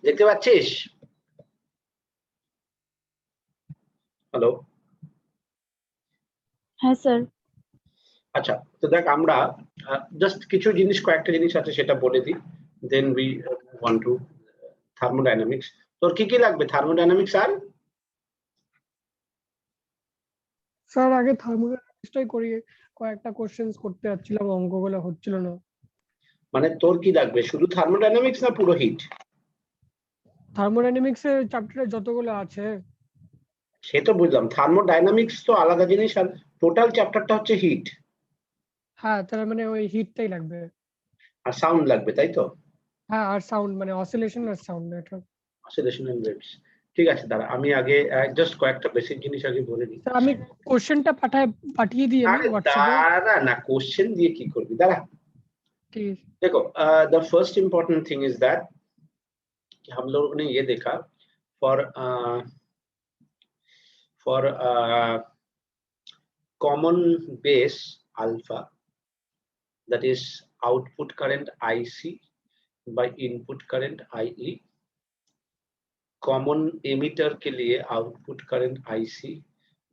দেখতে পাচ্ছিস? হ্যালো। হ্যাঁ স্যার। আচ্ছা, তো দেখ আমরা জাস্ট কিছু জিনিস, কয়েকটা জিনিস আছে সেটা বলে দিই, then we want to thermodynamics. তোর কি কি লাগবে থার্মোডাইনামিক্স আর? স্যার আগে থার্মোডাইনামিক্সটাই করি, কয়েকটা কোশ্চেন্স করতে যাচ্ছিলাম, অঙ্কগুলো হচ্ছিল না। মানে তোর কি লাগবে, শুধু থার্মোডাইনামিক্স না পুরো হিট? থার্মোডাইনামিক্স এর চ্যাপ্টারে যতগুলো আছে। সে তো বুঝলাম, থার্মোডাইনামিক্স তো আলাদা জিনিস, আর টোটাল চ্যাপ্টারটা হচ্ছে হিট। হ্যাঁ, তার মানে ওই হিটটাই লাগবে। আর সাউন্ড লাগবে, তাই তো? হ্যাঁ, আর সাউন্ড মানে অসিলেশন আর সাউন্ড, এটা। Oscillation and waves. ঠিক আছে, দাঁড়া আমি আগে জাস্ট কয়েকটা বেসিক জিনিস আগে বলে দিই। স্যার আমি কোশ্চেনটা পাঠিয়ে দিই আমি আরে হোয়াটসঅ্যাপে। দাঁড়া না, কোশ্চেন দিয়ে কি করবি, দাঁড়া। ठीक है। देखो, the first important thing is that हम लोगों ने ये देखा for common base alpha, that is output current IC by input current IE, common emitter के लिए output current IC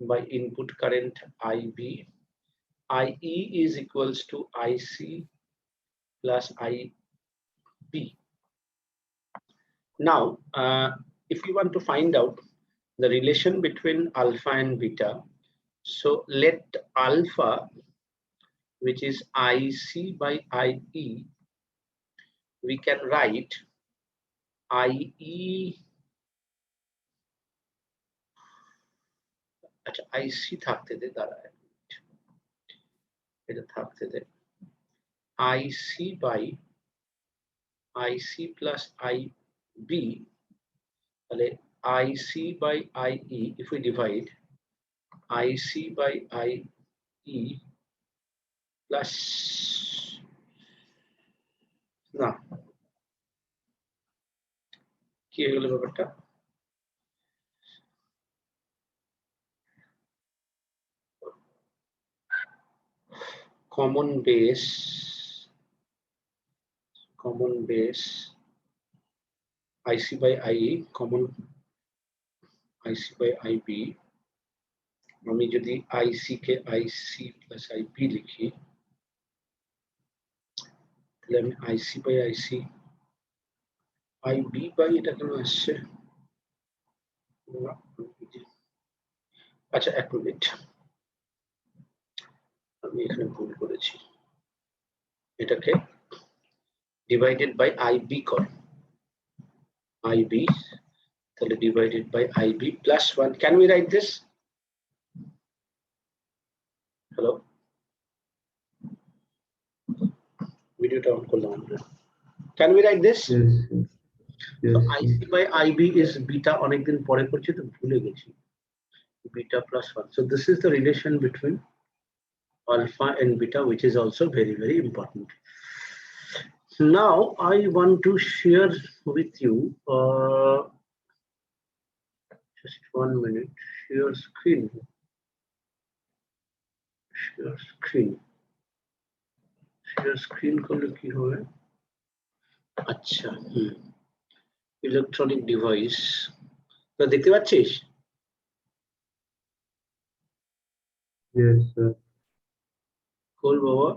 by input current IB, IE is equals to IC plus IB. Now, if we want to find out the relation between alpha and beta, so let alpha, which is IC by IE, we can write IE, अच्छा IC থাকতে দে, দাঁড়া এটা থাকতে দে, IC by IC plus IB, তাহলে IC by IE, if we divide IC by IE plus, না কি হয়ে গেল ব্যাপারটা, common base IC by IE, common IC by IB, আমি যদি IC কে IC plus IB লিখি, তাহলে আমি IC by IC IB by এটা কেন আসছে, আচ্ছা এক মিনিট, আমি এখানে ভুল করেছি, এটাকে ডিভাইডেড বাই IB কর, IB, তাহলে divided by IB plus 1, can we write this? হ্যালো, ভিডিওটা অন করলাম আমরা, can we write this? Yes. So IC by IB is beta, অনেকদিন পরে করছি তো ভুলে গেছি, beta plus 1. So this is the relation between alpha and beta, which is also very, very important. Now I want to share with you, just 1 minute, share screen, share screen করলে কি হবে, আচ্ছা ইলেকট্রনিক ডিভাইস, তো দেখতে পাচ্ছিস? Yes, sir. খোল বাবা,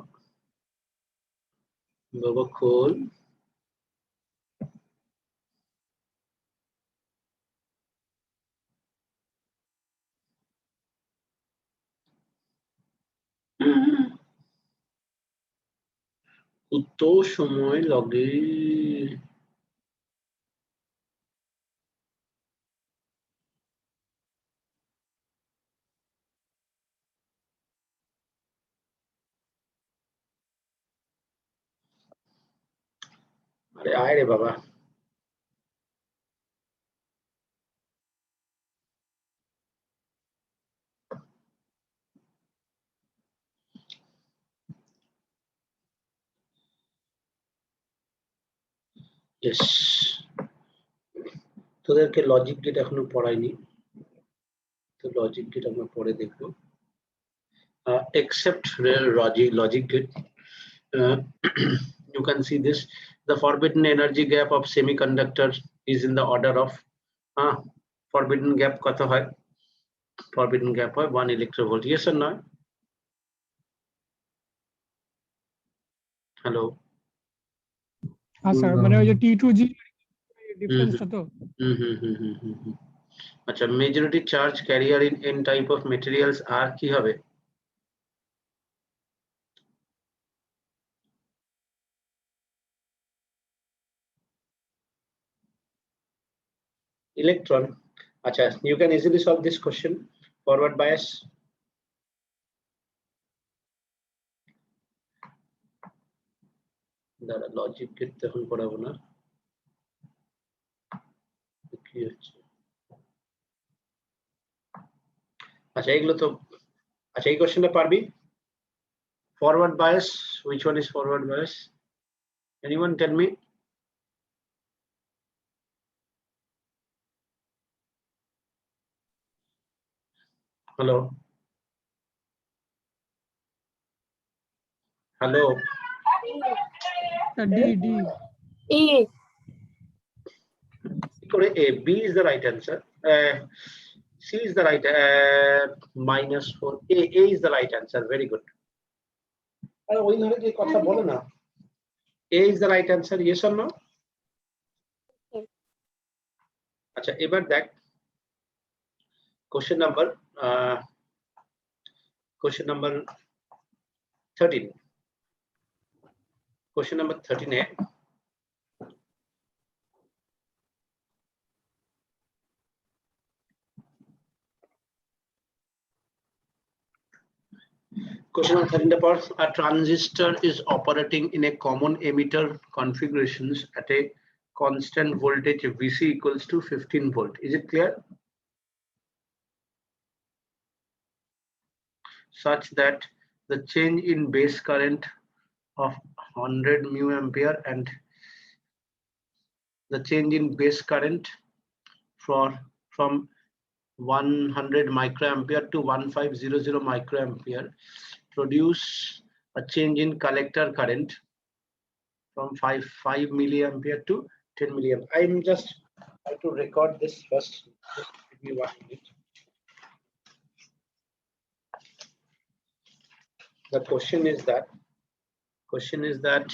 বাবা খোল, কত সময় লাগে, আরে আয় রে বাবা, ইয়েস, তোদেরকে লজিক গেট এখনো পড়াইনি, তো লজিক গেট আমরা পরে দেখবো, except logic gate, you can see this, The forbidden energy gap of semiconductor is in the order of forbidden gap কত হয়? Forbidden gap হয় 1 electrovolt. Yes or no? Hello. Sir মানে ওই যে T2G ডিফারেন্সটা তো আচ্ছা, majority charge carrier in n type of materials আর কি হবে? Electron. Acha, you can easily solve this question. Forward bias. দাঁড়া, লজিক করতে এখন পড়াবো না। কি হচ্ছে? আচ্ছা, এগুলো তো আচ্ছা, এই কোশ্চেনটা পারবি? Forward bias. Which one is forward bias? Anyone tell me? Hello. Hello. D E. A. B is the right answer. C is the right. -4. A is the right answer. Very good. ওই ধরে যে কথা বলো না। A is the right answer. Yes or no? আচ্ছা, এবার দেখ question number 13. Question number 13 है। Question number 13 पर a transistor is operating in a common emitter configurations at a constant voltage VC equals to 15 volt. Is it clear? Such that the change in base current of 100 mu ampere and the change in base current from 100 microampere to 1500 microampere produce a change in collector current from 5 milliampere to 10 milliampere. I'm just trying to record this first. Just give me 1 minute. The question is that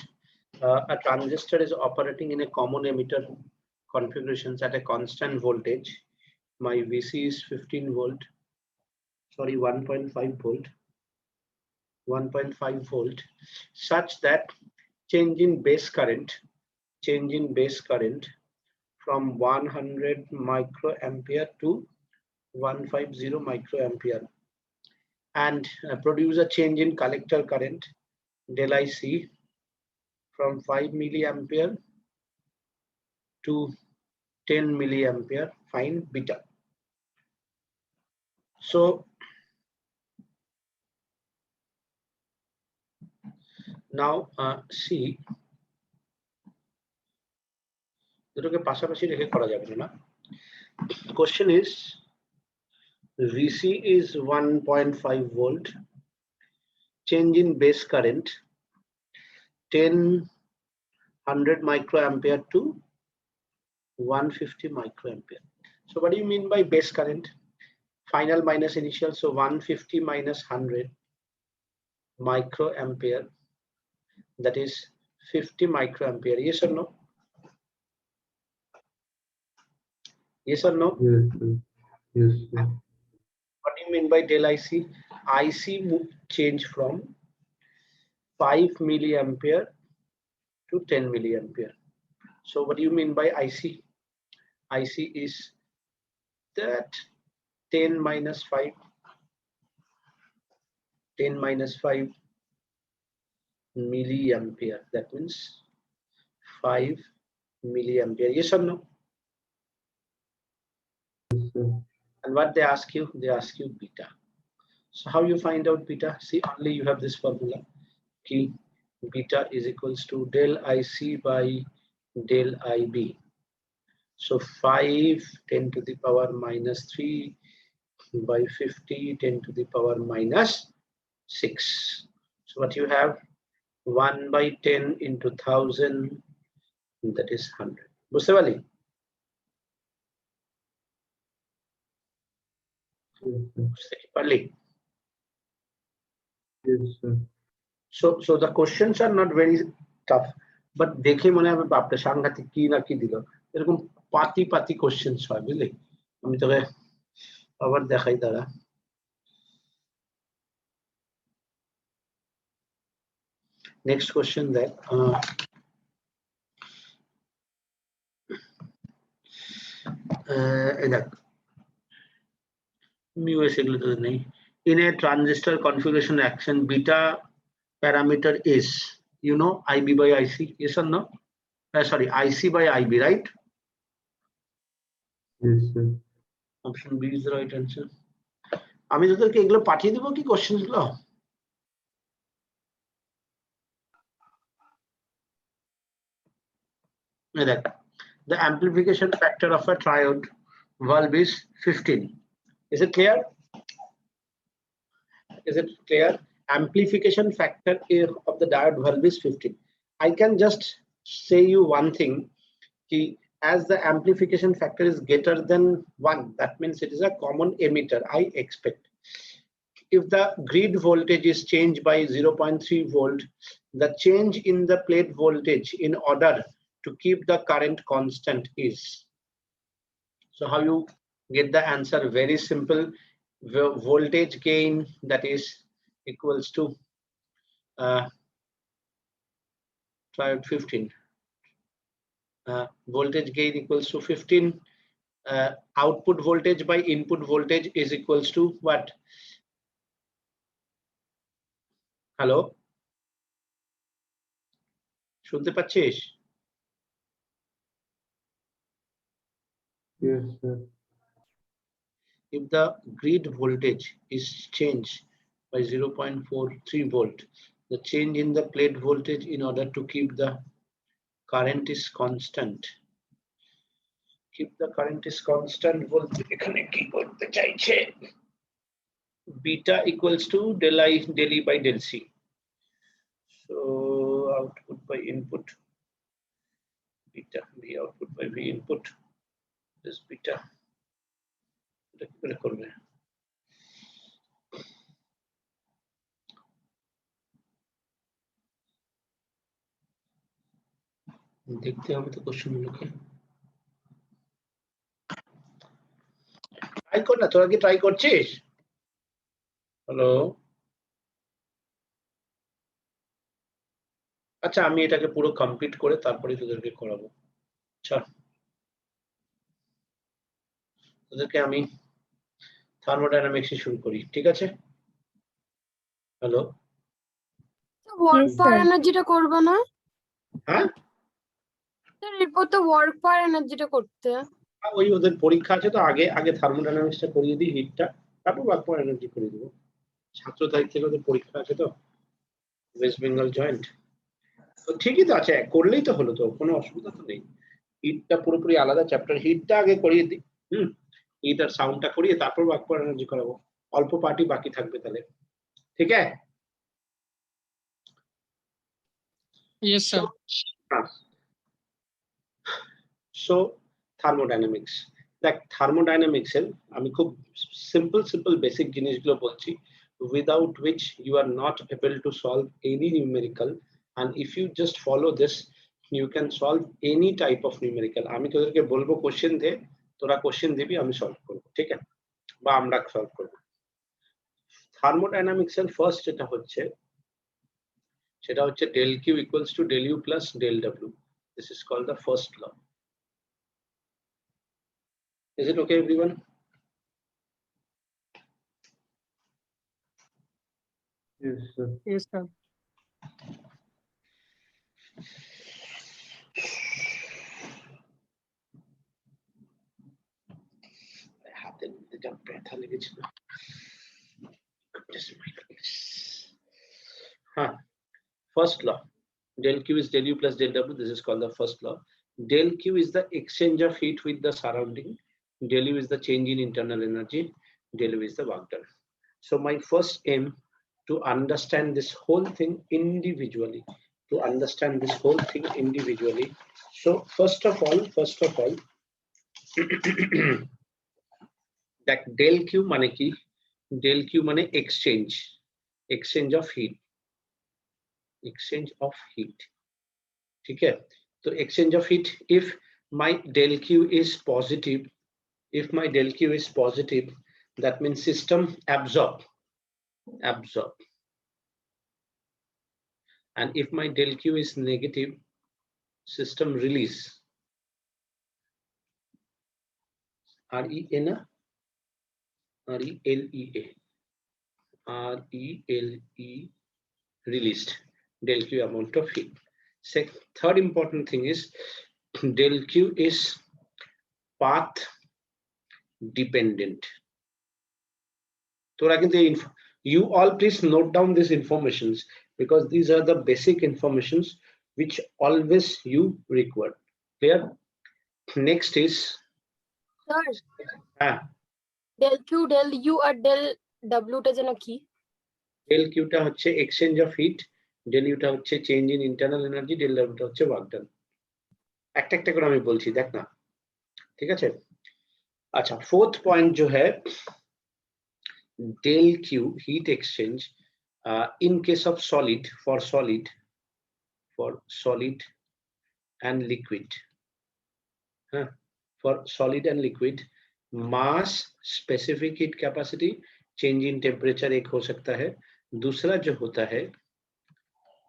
a transistor is operating in a common emitter configurations at a constant voltage. My VC is 15 volt, sorry, 1.5 volt, 1.5 volt, such that change in base current from 100 microampere to 150 microampere and produce a change in collector current del IC from 5 milliampere to 10 milliampere. Find beta. So now see, দুটোকে পাশাপাশি রেখে করা যাবে না। Question is VC is 1.5 volt, change in base current 100 microampere to 150 microampere. So what do you mean by base current? Final minus initial, so 150 minus 100 microampere, that is 50 microampere. Yes or no? Yes or no? Yes, sir. Yes, sir. What do you mean by del IC? IC change from 5 milliampere to 10 milliampere. So what do you mean by IC? IC is that 10 minus 5 milliampere. That means 5 milliampere. Yes or no? Yes, sir. And what they ask you? They ask you beta. So how you find out beta? See, only you have this formula. Key beta is equals to del IC by del IB. So 5 10 to the power minus 3 by 50 10 to the power minus 6. So what you have, 1 by 10 into 1000 that is 100. বুঝতে পারলি? বুঝতে পারলি? Yes, sir. So the questions are not very tough, but দেখে মনে হবে বাপরে সাংঘাতিক কি না কি দিল, এরকম পাতি পাতি কোশ্চেন্স হয়, বুঝলি? আমি তোকে আবার দেখাই, দাঁড়া। নেক্সট কোশ্চেন দেখ। দেখ মিউএস এগুলো তো নেই। In a transistor configuration action, beta parameter is, you know, IB by IC, yes or no? Sorry, IC by IB, right? Yes, sir. Option B is the right answer. আমি তোদেরকে এগুলো পাঠিয়ে দেবো কি কোশ্চেন গুলো? দেখ, the amplification factor of a triode valve is 15. Is it clear? Is it clear? Amplification factor of the diode valve is 15. I can just say you one thing, as the amplification factor is greater than 1, that means it is a common emitter, I expect. If the grid voltage is changed by 0.3 volt, the change in the plate voltage in order to keep the current constant is. So how you get the answer? Very simple. Voltage gain, that is equals to triode 15. Voltage gain equals to 15. Output voltage by input voltage is equals to what? Hello? শুনতে পাচ্ছিস? Yes, sir. If the grid voltage is changed by 0.43 volt, the change in the plate voltage in order to keep the current is constant. Keep the current is constant বলতে এখানে কি করতে চাইছে? Beta equals to del I del E by del C. So output by input, beta V output by V input, this beta. করবে দেখতে হবে তো question গুলোকে। ট্রাই কর না, তোরা কি ট্রাই করছিস? হ্যালো, আচ্ছা আমি এটাকে পুরো কমপ্লিট করে তারপরে তোদেরকে করাবো। আচ্ছা তোদেরকে আমি থার্মোডাইনামিক্সে শুরু করি, ঠিক আছে? হ্যালো, ওয়ার্ক Yes, পার sir. এনার্জিটা করবে না? হ্যাঁ স্যার এরপর তো ওয়ার্ক পার এনার্জিটা করতে। ওই ওদের পরীক্ষা আছে তো, আগে আগে থার্মোডাইনামিক্সটা করিয়ে দিই, হিটটা, তারপর ওয়ার্ক পাওয়ার এনার্জি করে দেবো। 17 তারিখ থেকে ওদের পরীক্ষা আছে তো, ওয়েস্ট বেঙ্গল জয়েন্ট। তো ঠিকই তো আছে, করলেই তো হলো, তো কোনো অসুবিধা তো নেই। হিটটা পুরোপুরি আলাদা চ্যাপ্টার, হিটটা আগে করিয়ে দিই। হিট আর সাউন্ডটা করিয়ে তারপর ওয়ার্ক পাওয়ার এনার্জি করাবো, অল্প পার্টি বাকি থাকবে তাহলে, ঠিক আছে? Yes, sir. So thermodynamics, দেখ thermodynamics এর আমি খুব simple basic জিনিসগুলো বলছি, without which you are not able to solve any numerical, and if you just follow this you can solve any type of numerical. আমি তোদেরকে বলবো কোশ্চেন দে, তোরা কোশ্চেন দিবি, আমি সলভ করব, ঠিক আছে? বা আমরা সলভ করব। থার্মোডাইনামিক্স এর ফার্স্ট যেটা হচ্ছে সেটা হচ্ছে del Q equals to del U plus del W. This is called the first law. Is it okay, everyone? Yes, sir. Yes, sir. হাতের মধ্যে যা ব্যথা লেগেছিল। হ্যাঁ, first law, del Q is del U plus del W. This is called the first law. Del Q is the exchange of heat with the surrounding. Del U is the change in internal energy. Del U is the work done. So my first aim to understand this whole thing individually, to understand this whole thing individually. So first of all, that del Q মানে কি? Del Q মানে exchange of heat, ठीक है? तो exchange of heat, if my del Q is positive, that means system absorb, and if my del Q is negative, system release. RELEA, released del Q amount of heat. Third important thing is del Q is path dependent. So you all please note down these informations, because these are the basic informations which always you require. Clear? Next is Sir, del Q, del U R del W টা যেন কি? del Q টা হচ্ছে exchange of heat, del U টা হচ্ছে change in internal energy, del W টা হচ্ছে work done. একটা করে আমি বলছি, দেখ না, ঠিক আছে? আচ্ছা, fourth point जो है del Q heat exchange in case of solid, for solid and liquid, for solid and liquid, mass, specific heat capacity, change in temperature एक हो सकता है. दूसरा जो होता है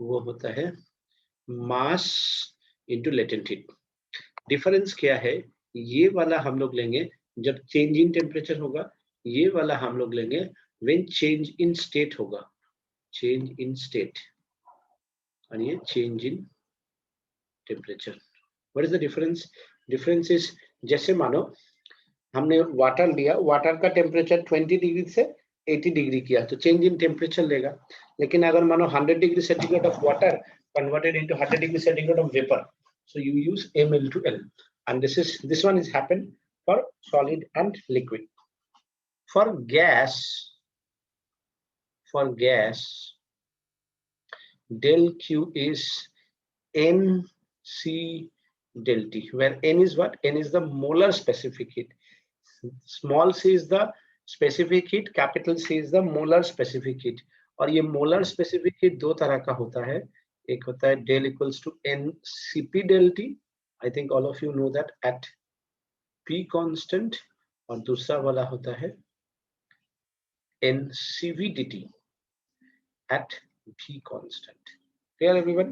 वो होता है mass into latent heat. Difference क्या है? ये वाला हम लोग लेंगे जब चेंज इन टेम्परेचर होगा, ये वाला हम लोग लेंगे व्हेन चेंज इन स्टेट होगा, चेंज इन स्टेट, और ये change in temperature. What is the difference? Difference is, जैसे मानो हमने वाटर लिया, वाटर का टेम्परेचर 20 डिग्री से 80 डिग्री किया तो चेंज इन टेम्परेचर लेगा. लेकिन अगर मानो 100 degree centigrade of water converted into 100 degree centigrade of vapour, so you use M into L, and this one is happened for solid and liquid. For gas, del Q is NC del T, where N is what? N is the molar specific heat. Small c is the specific heat, capital C is the molar specific heat. और ये molar specific heat दो तरह का होता है. एक होता है del equals to NCP del T. I think all of you know that at P constant, और दूसरा वाला होता है NCV dt at P constant. Clear everyone?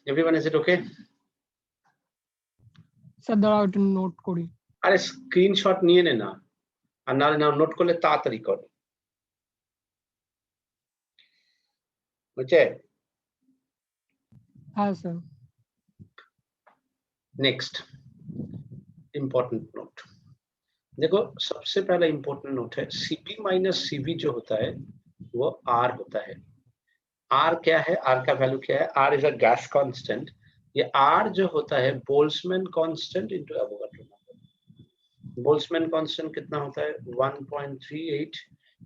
Everyone, is it okay? Sir দাঁড়াও একটু নোট করি। আরে স্ক্রিনশট নিয়ে নে না, আর না নোট করলে তাড়াতাড়ি কর, বুঝছে? হ্যাঁ স্যার। नेक्स्ट इंपॉर्टेंट नोट देखो, सबसे पहला इंपॉर्टेंट नोट है Cp माइनस Cv जो होता है वो R होता है. R क्या है? R का वैल्यू क्या है? R is a gas constant. ये R जो होता है Boltzmann constant into Avogadro number. Boltzmann constant कितना होता है? 1.38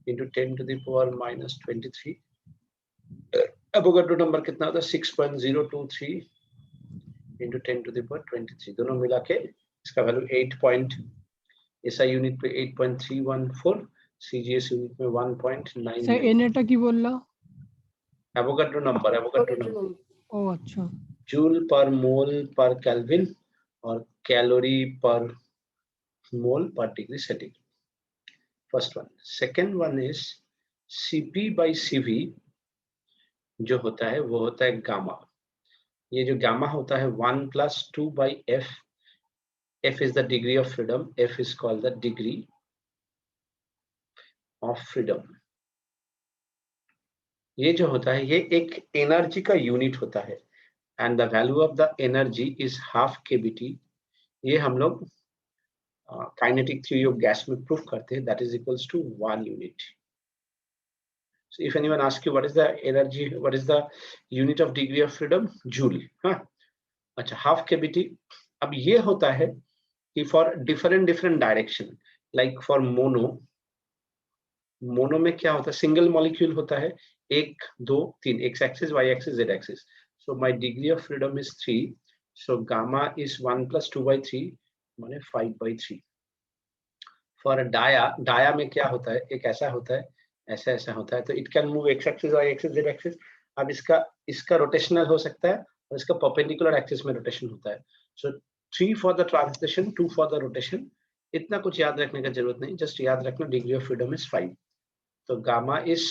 into 10 to the power minus 23. Avogadro number कितना होता है? 6.023 into 10 to the power 23. दोनों मिला के इसका वैल्यू 8. SI यूनिट पे 8.314, CGS यूनिट में 1.9. স্যার এন এটা কি বললা? एवोगाड्रो नंबर, ও আচ্ছা। जूल पर मोल पर केल्विन और कैलोरी पर मोल पर degree centigrade. First one. Second one is Cp by Cv जो होता है वो होता है गामा. ये जो गामा होता है 1 plus 2 by F. F is the degree of freedom. F is called the degree of freedom. ये जो होता है ये एक एनर्जी का यूनिट होता है, and the value of the energy is half kBT. ये हम लोग काइनेटिक थ्योरी ऑफ गैस में प्रूफ करते हैं. that is equals to 1 unit. So if anyone asks you what is the energy, what is the unit of degree of freedom? Joule. हाँ, अच्छा, half kBT. अब ये होता है कि for different direction, like for mono, mono में क्या होता है, सिंगल मॉलिक्यूल होता है, 1 2 3, x axis, y axis, z axis. So my degree of freedom is 3. So gamma is 1 + 2/3 माने 5/3. फॉर डाया में क्या होता है, एक ऐसा होता है, ऐसा ऐसा होता है, तो it can move x axis, y axis, z axis. अब इसका रोटेशनल हो सकता है और इसका परपेंडिकुलर एक्सिस में रोटेशन होता है. सो 3 for the translation, 2 for the rotation. इतना कुछ याद रखने का जरूरत नहीं, जस्ट याद रखना डिग्री ऑफ फ्रीडम इज 5. तो गामा इज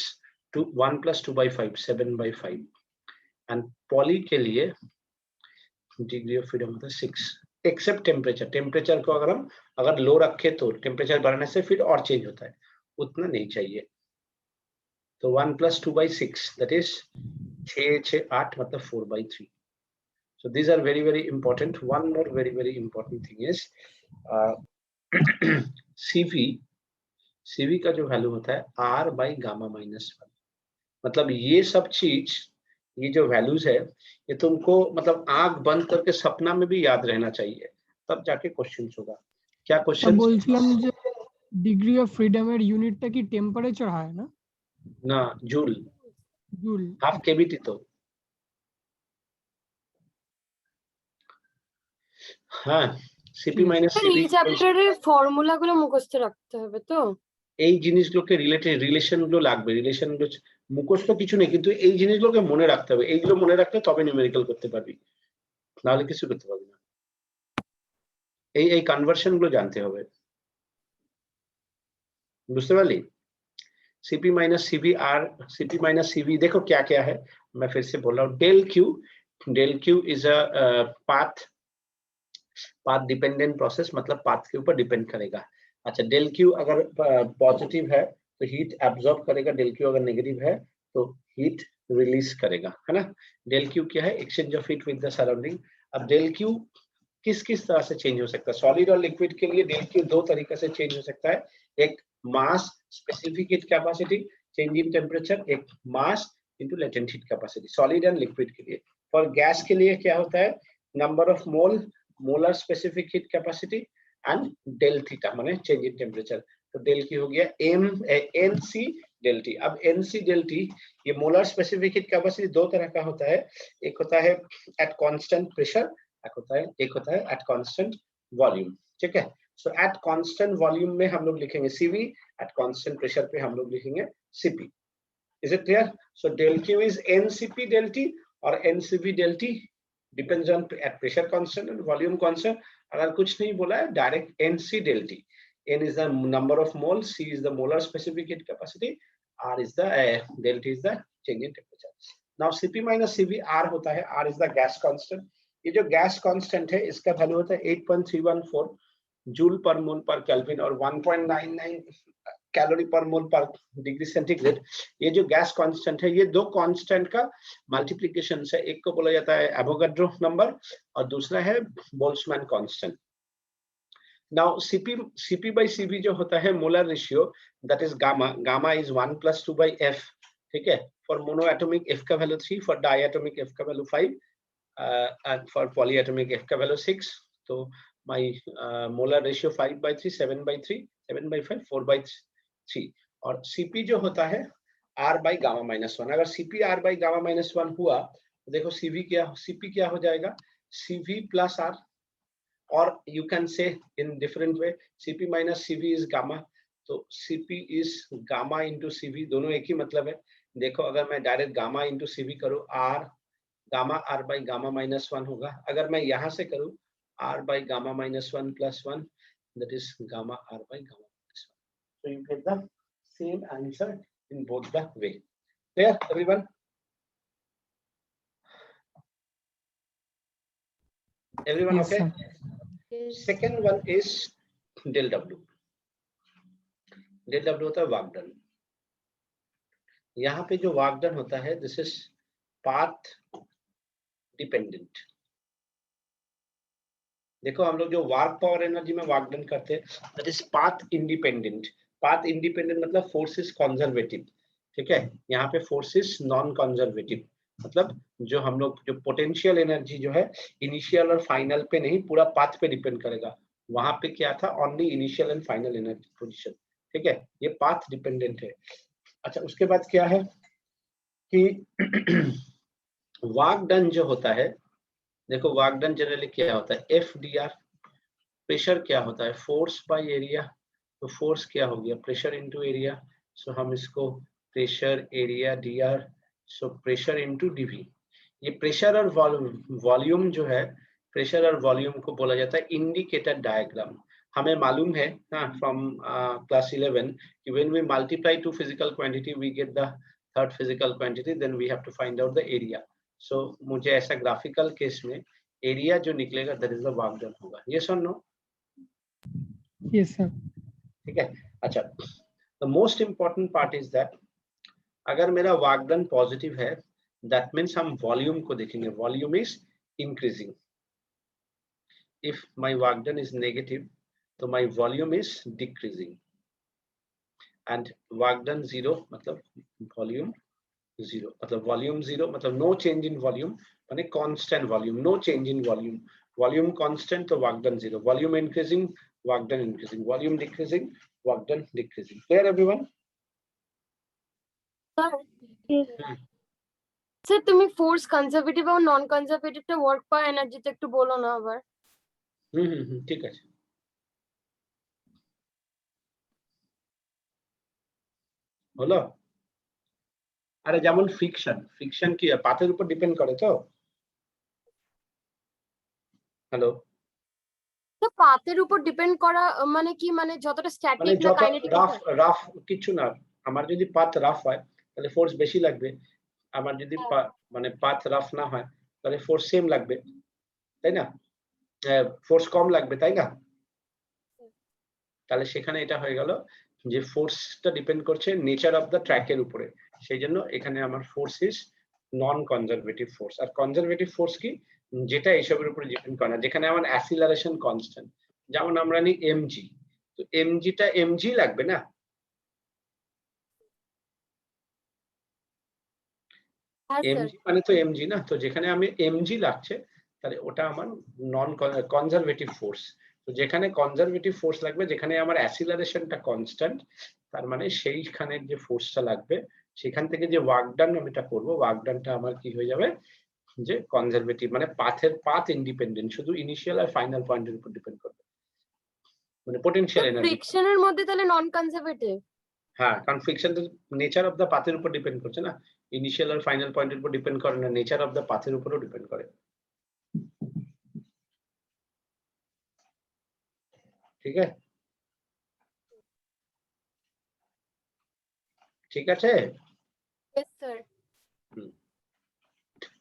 1 + 2/5, 7/5. एंड पॉली के लिए डिग्री ऑफ फ्रीडम होता है 6, एक्सेप्ट टेम्परेचर. टेम्परेचर को अगर लो रखे तो टेम्परेचर बढ़ने से फिर और चेंज होता है, उतना नहीं चाहिए. तो 1 + 2/6 दैट इज 6 6 8 मतलब 4/3. So these are very very important. One more very very important thing is CV का जो वैल्यू होता है R/γ-1. मतलब ये सब चीज, ये जो वैल्यूज है, ये तुमको मतलब आंख बंद करके सपना में भी याद रहना चाहिए, तब जाके क्वेश्चन होगा. क्या क्वेश्चन? বলছিলাম যে ডিগ্রি অফ ফ্রিডমের ইউনিটটা কি টেম্পারেচার হয় না? না, জুল. জুল. হাফ কেভিটি তো. হ্যাঁ, সিপি মাইনাস সিপি. এই চ্যাপ্টারের ফর্মুলাগুলো মুখস্থ রাখতে হবে তো? এই জিনিসগুলোকে রিলেশনগুলো লাগবে, রিলেশনগুলো মুখস্থ কিছু নেই, কিন্তু এই জিনিসগুলোকে মনে রাখতে হবে. এইগুলো মনে রাখলে তবে নিউমেরিক্যাল করতে পারবি, নাহলে কিছু করতে পারবি না. এই কনভার্সন গুলো জানতে হবে, বুঝতে পারলি? CP minus CV R, CP minus CV देखो क्या क्या है, मैं फिर से बोल रहा हूँ. Del Q is a path dependent process, मतलब पाथ के ऊपर डिपेंड करेगा. अच्छा, डेल क्यू अगर पॉजिटिव है तो हीट एब्जॉर्ब करेगा, डेल क्यू अगर नेगेटिव है तो हीट रिलीज करेगा, है ना. डेल क्यू क्या है? Exchange of heat with the surrounding. अब डेल क्यू किस तरह से चेंज हो सकता है? सॉलिड और लिक्विड के लिए डेल क्यू दो तरीके से चेंज हो सकता है. एक mass specific heat capacity change in temperature, एक mass into latent heat capacity, solid and liquid के लिए. फॉर गैस के लिए क्या होता है? Number of mole, molar specific heat capacity and del theta माने चेंज इन टेम्परेचर. तो डेल की हो गया NC डेल टी. अब NC डेल टी, ये मोलर स्पेसिफिक हीट कैपेसिटी दो तरह का होता है. एक होता है एट कांस्टेंट प्रेशर, एक होता है एट कांस्टेंट वॉल्यूम. ठीक है. सो एट कांस्टेंट वॉल्यूम में हम लोग लिखेंगे CV, एट कांस्टेंट प्रेशर पे हम लोग लिखेंगे CP. Is it clear? So del Q इज NCP डेल T और NCV del T depends on at pressure constant and volume constant. अगर कुछ नहीं बोला है, direct NC del T. N is the number of moles, C is the molar specific heat capacity, R is the del T is the change in temperature. Now CP minus CV, R होता है, R is the gas constant. ये जो gas constant है इसका value होता है 8.314 joule पर मोल पर केल्विन और 1.99 कैलोरी पर मोल पर डिग्री सेंटीग्रेड. ये जो गैस कांस्टेंट है, ये दो कांस्टेंट का मल्टीप्लिकेशन है. एक को बोला जाता है एवोगाड्रो नंबर और दूसरा है Boltzmann constant. Now CP by CV जो होता है molar ratio, that is gamma is 1 + 2/F. ठीक है. For monoatomic F का वैल्यू 3, for diatomic F का value 5 and for polyatomic F का वैल्यू 6. तो my molar ratio 5/3, 7/3, 7/5, 4/3. और CP जो होता है R/γ-1. अगर CP R/γ-1 हुआ तो देखो CP क्या हो जाएगा? CV + R. or you can say in different way, CP minus CV is gamma. तो CP is gamma into CV, दोनों एक ही मतलब है. देखो अगर मैं डायरेक्ट गामा इंटू CV करूँ, गामा R/γ-1 होगा. अगर मैं यहाँ से करूँ R/γ-1 + 1, that is gamma R/γ-1. So you get the same answer in both the way. Clear everyone? Everyone Yes, okay? sir. Second one is del W. Del W होता है work done. यहाँ पे जो वर्क डन होता है, this is path dependent. देखो हम लोग जो वर्क पावर एनर्जी में वर्क डन करते हैं, that is path independent. Path independent मतलब फोर्स इज कंजर्वेटिव. ठीक है. यहाँ पे फोर्स इज नॉन कंजर्वेटिव, मतलब जो हम लोग जो पोटेंशियल एनर्जी जो है इनिशियल और फाइनल पे नहीं, पूरा पाथ पे डिपेंड करेगा. वहां पे क्या था? Only initial and final energy position. ठीक है, ये पाथ डिपेंडेंट है। अच्छा, उसके बाद क्या है कि वर्क डन जो होता है, देखो वर्क डन जनरली क्या होता है, FDR। प्रेशर क्या होता है, फोर्स बाय एरिया। तो फोर्स क्या हो गया, प्रेशर इनटू एरिया। सो हम इसको pressure area dr, so pressure into dv। ये प्रेशर और वॉल्यूम जो है, प्रेशर और वॉल्यूम को बोला जाता है इंडिकेटर डायग्राम। हमें मालूम है हाँ फ्रॉम क्लास 11 कि when we multiply two physical quantity we get the third physical quantity, then we have to find out the area. So मुझे ऐसा ग्राफिकल केस में एरिया जो निकलेगा that is the work done होगा। Yes और no? Yes sir. ठीक है। अच्छा, the most important part is that अगर मेरा वर्क डन पॉजिटिव है दैट मीन्स हम वॉल्यूम को देखेंगे, volume is increasing. If my work done is negative तो my volume is decreasing, and work done 0 मतलब वॉल्यूम 0, मतलब वॉल्यूम 0 मतलब नो चेंज इन वॉल्यूम, माने constant volume, no change in volume. Volume constant तो work done 0, volume increasing work done increasing, volume decreasing work done decreasing. Clear everyone? Sir তুমি force conservative আর non কনজারভেটিভটা work per এনার্জিতে একটু বলো না আবার। ঠিক আছে। হলো? আরে যেমন ফ্রিকশন, ফ্রিকশন কি পাথের উপর ডিপেন্ড করে তো? হ্যালো? তো পাথের উপর ডিপেন্ড করা মানে কি, মানে যতটা মানে স্ট্যাটিক না যত কাইনেটিক? রাফ কিছু না, আমার যদি পাথ রাফ হয় তাহলে ফোর্স বেশি লাগবে, আমার যদি মানে পাথ রাফ না হয় তাহলে ফোর্স সেম লাগবে, তাই না? ফোর্স কম লাগবে, তাই না? তাহলে সেখানে এটা হয়ে গেল যে ফোর্সটা ডিপেন্ড করছে নেচার অফ দ্য ট্র্যাকের উপরে, সেই জন্য এখানে আমার force is non conservative force. আর কনজারভেটিভ ফোর্স কি, যেটা এসবের উপরে ডিপেন্ড করে না, যেখানে আমার অ্যাসিলারেশন কনস্ট্যান্ট। যেমন আমরা নিই mg, তো mgটা mg লাগবে না, mg মানে তো mg না, তো যেখানে আমি mg লাগছে তাহলে ওটা আমার নন কনজারভেটিভ ফোর্স। তো যেখানে কনজারভেটিভ ফোর্স লাগবে, যেখানে আমার অ্যাসিলারেশনটা কনস্ট্যান্ট, তার মানে সেইখানে যে ফোর্সটা লাগবে সেখান থেকে যে ওয়ার্ক ডান আমি এটা করব, ওয়ার্ক ডানটা আমার কি হয়ে যাবে, যে কনজারভেটিভ মানে পাথ ইন্ডিপেন্ডেন্ট, শুধু ইনিশিয়াল আর ফাইনাল পয়েন্টের উপর ডিপেন্ড করবে, মানে পোটেনশিয়াল এনার্জি। ফ্রিকশনের মধ্যে তাহলে নন কনজারভেটিভ? হ্যাঁ, কারণ ফ্রিকশনটা নেচার অফ দ্য পাথের উপর ডিপেন্ড করছে না, ইনিশিয়াল আর ফাইনাল পয়েন্টের উপর ডিপেন্ড করে না, নেচার অফ দ্য পাথের উপরও ডিপেন্ড করে। ঠিক আছে, ঠিক আছে। Yes sir.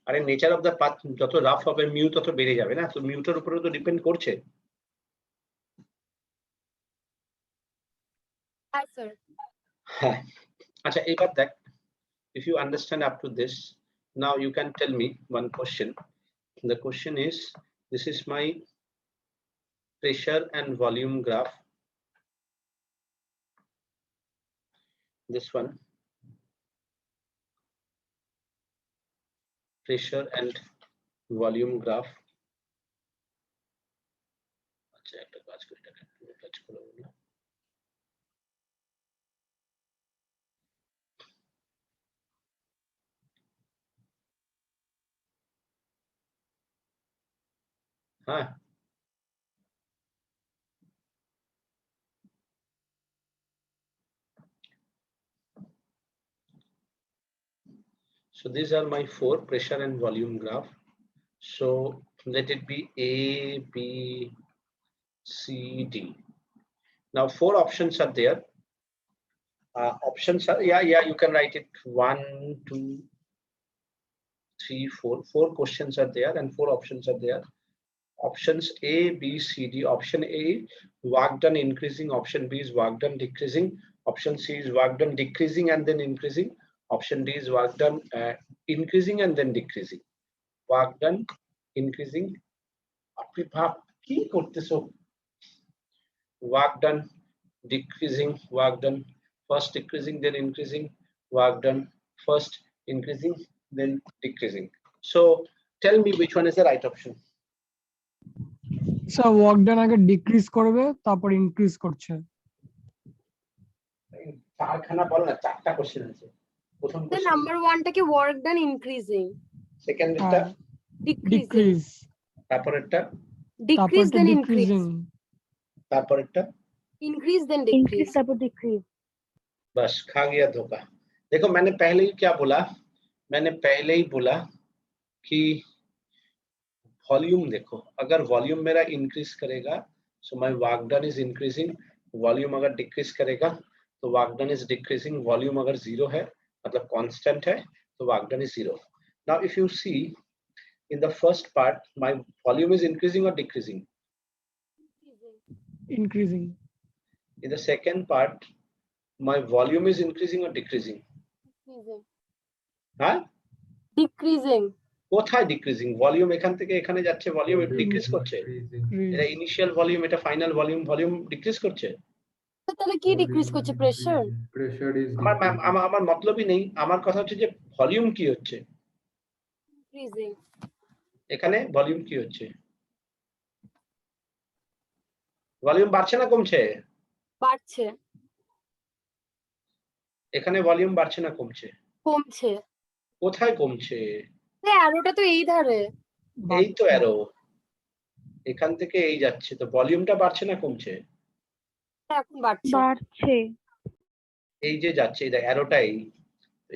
আরে নেচার অফ দ্য পাথ যত রাফ হবে মিউ তত বেড়ে যাবে না, তো মিউটার উপরেও তো ডিপেন্ড করছে। হ্যাঁ স্যার। হ্যাঁ, আচ্ছা এবার দেখ, if you understand up to this, now you can tell me one question. The question is, this is my pressure and volume graph, this one pressure and volume graph. আচ্ছা একটা কাজ করি, এটা কাজ করব না, হ্যাঁ so these are my 4 pressure and volume graph. So let it be A, B, C, D. Now 4 options are there. Options are, yeah, you can write it 1, 2, 3, 4. 4 questions are there and 4 options are there. Options A, B, C, D. Option A, work done increasing. Option B is work done decreasing. Option C is work done decreasing and then increasing. Option D is work done increasing and then decreasing. Work done increasing. আপনি ভাব কি করতেছো? Work done decreasing, work done first decreasing then increasing, work done first increasing then decreasing. So tell me which one is the right option. Sir work done আগে decrease করবে তারপর increase করছে। চারখানা বল না, চারটা কোশ্চেন আছে। প্রথম The কোশ্চেন, number one টাকে work done increasing, সেকেন্ডটা, decreasing, decrease, তারপরেরটা, decrease then increase, ডিক্রিজিং, তারপরেরটা, increase then increase decrease. তারপর decrease बस खा गया धोखा। देखो मैंने पहले ही क्या बोला, मैंने पहले ही बोला कि वॉल्यूम देखो, अगर वॉल्यूम मेरा इंक्रीज करेगा so my work done is increasing, volume अगर डिक्रीज करेगा तो work done is decreasing, volume अगर जीरो है मतलब कांस्टेंट है तो work done is zero. Now if you see in the first part my volume is increasing or decreasing, increasing, in the second part my volume is increasing or decreasing, Decreasing. হ্যাঁ Decreasing. কোথায় decreasing? Volume এখান থেকে এখানে যাচ্ছে, volume decrease করছে, এটা initial volume, এটা final volume, volume decrease করছে। তো তাহলে কি ডিক্রিজ করছে? প্রেসার। Pressure is আমার decreasing. আমার মতলবই নেই, আমার কথা হচ্ছে যে ভলিউম কি হচ্ছে Increasing. এখানে, ভলিউম কি হচ্ছে, ভলিউম বাড়ছে না কমছে? বাড়ছে। এখানে ভলিউম বাড়ছে না কমছে? কমছে। কোথায় কমছে? অ্যারোটা তো এই ধারে। এই তো অ্যারো, এখান থেকে এই যাচ্ছে, তো ভলিউমটা বাড়ছে না কমছে? এখন বাড়ছে। বাড়ছে এই যে যাচ্ছে, এই অ্যারোটাই,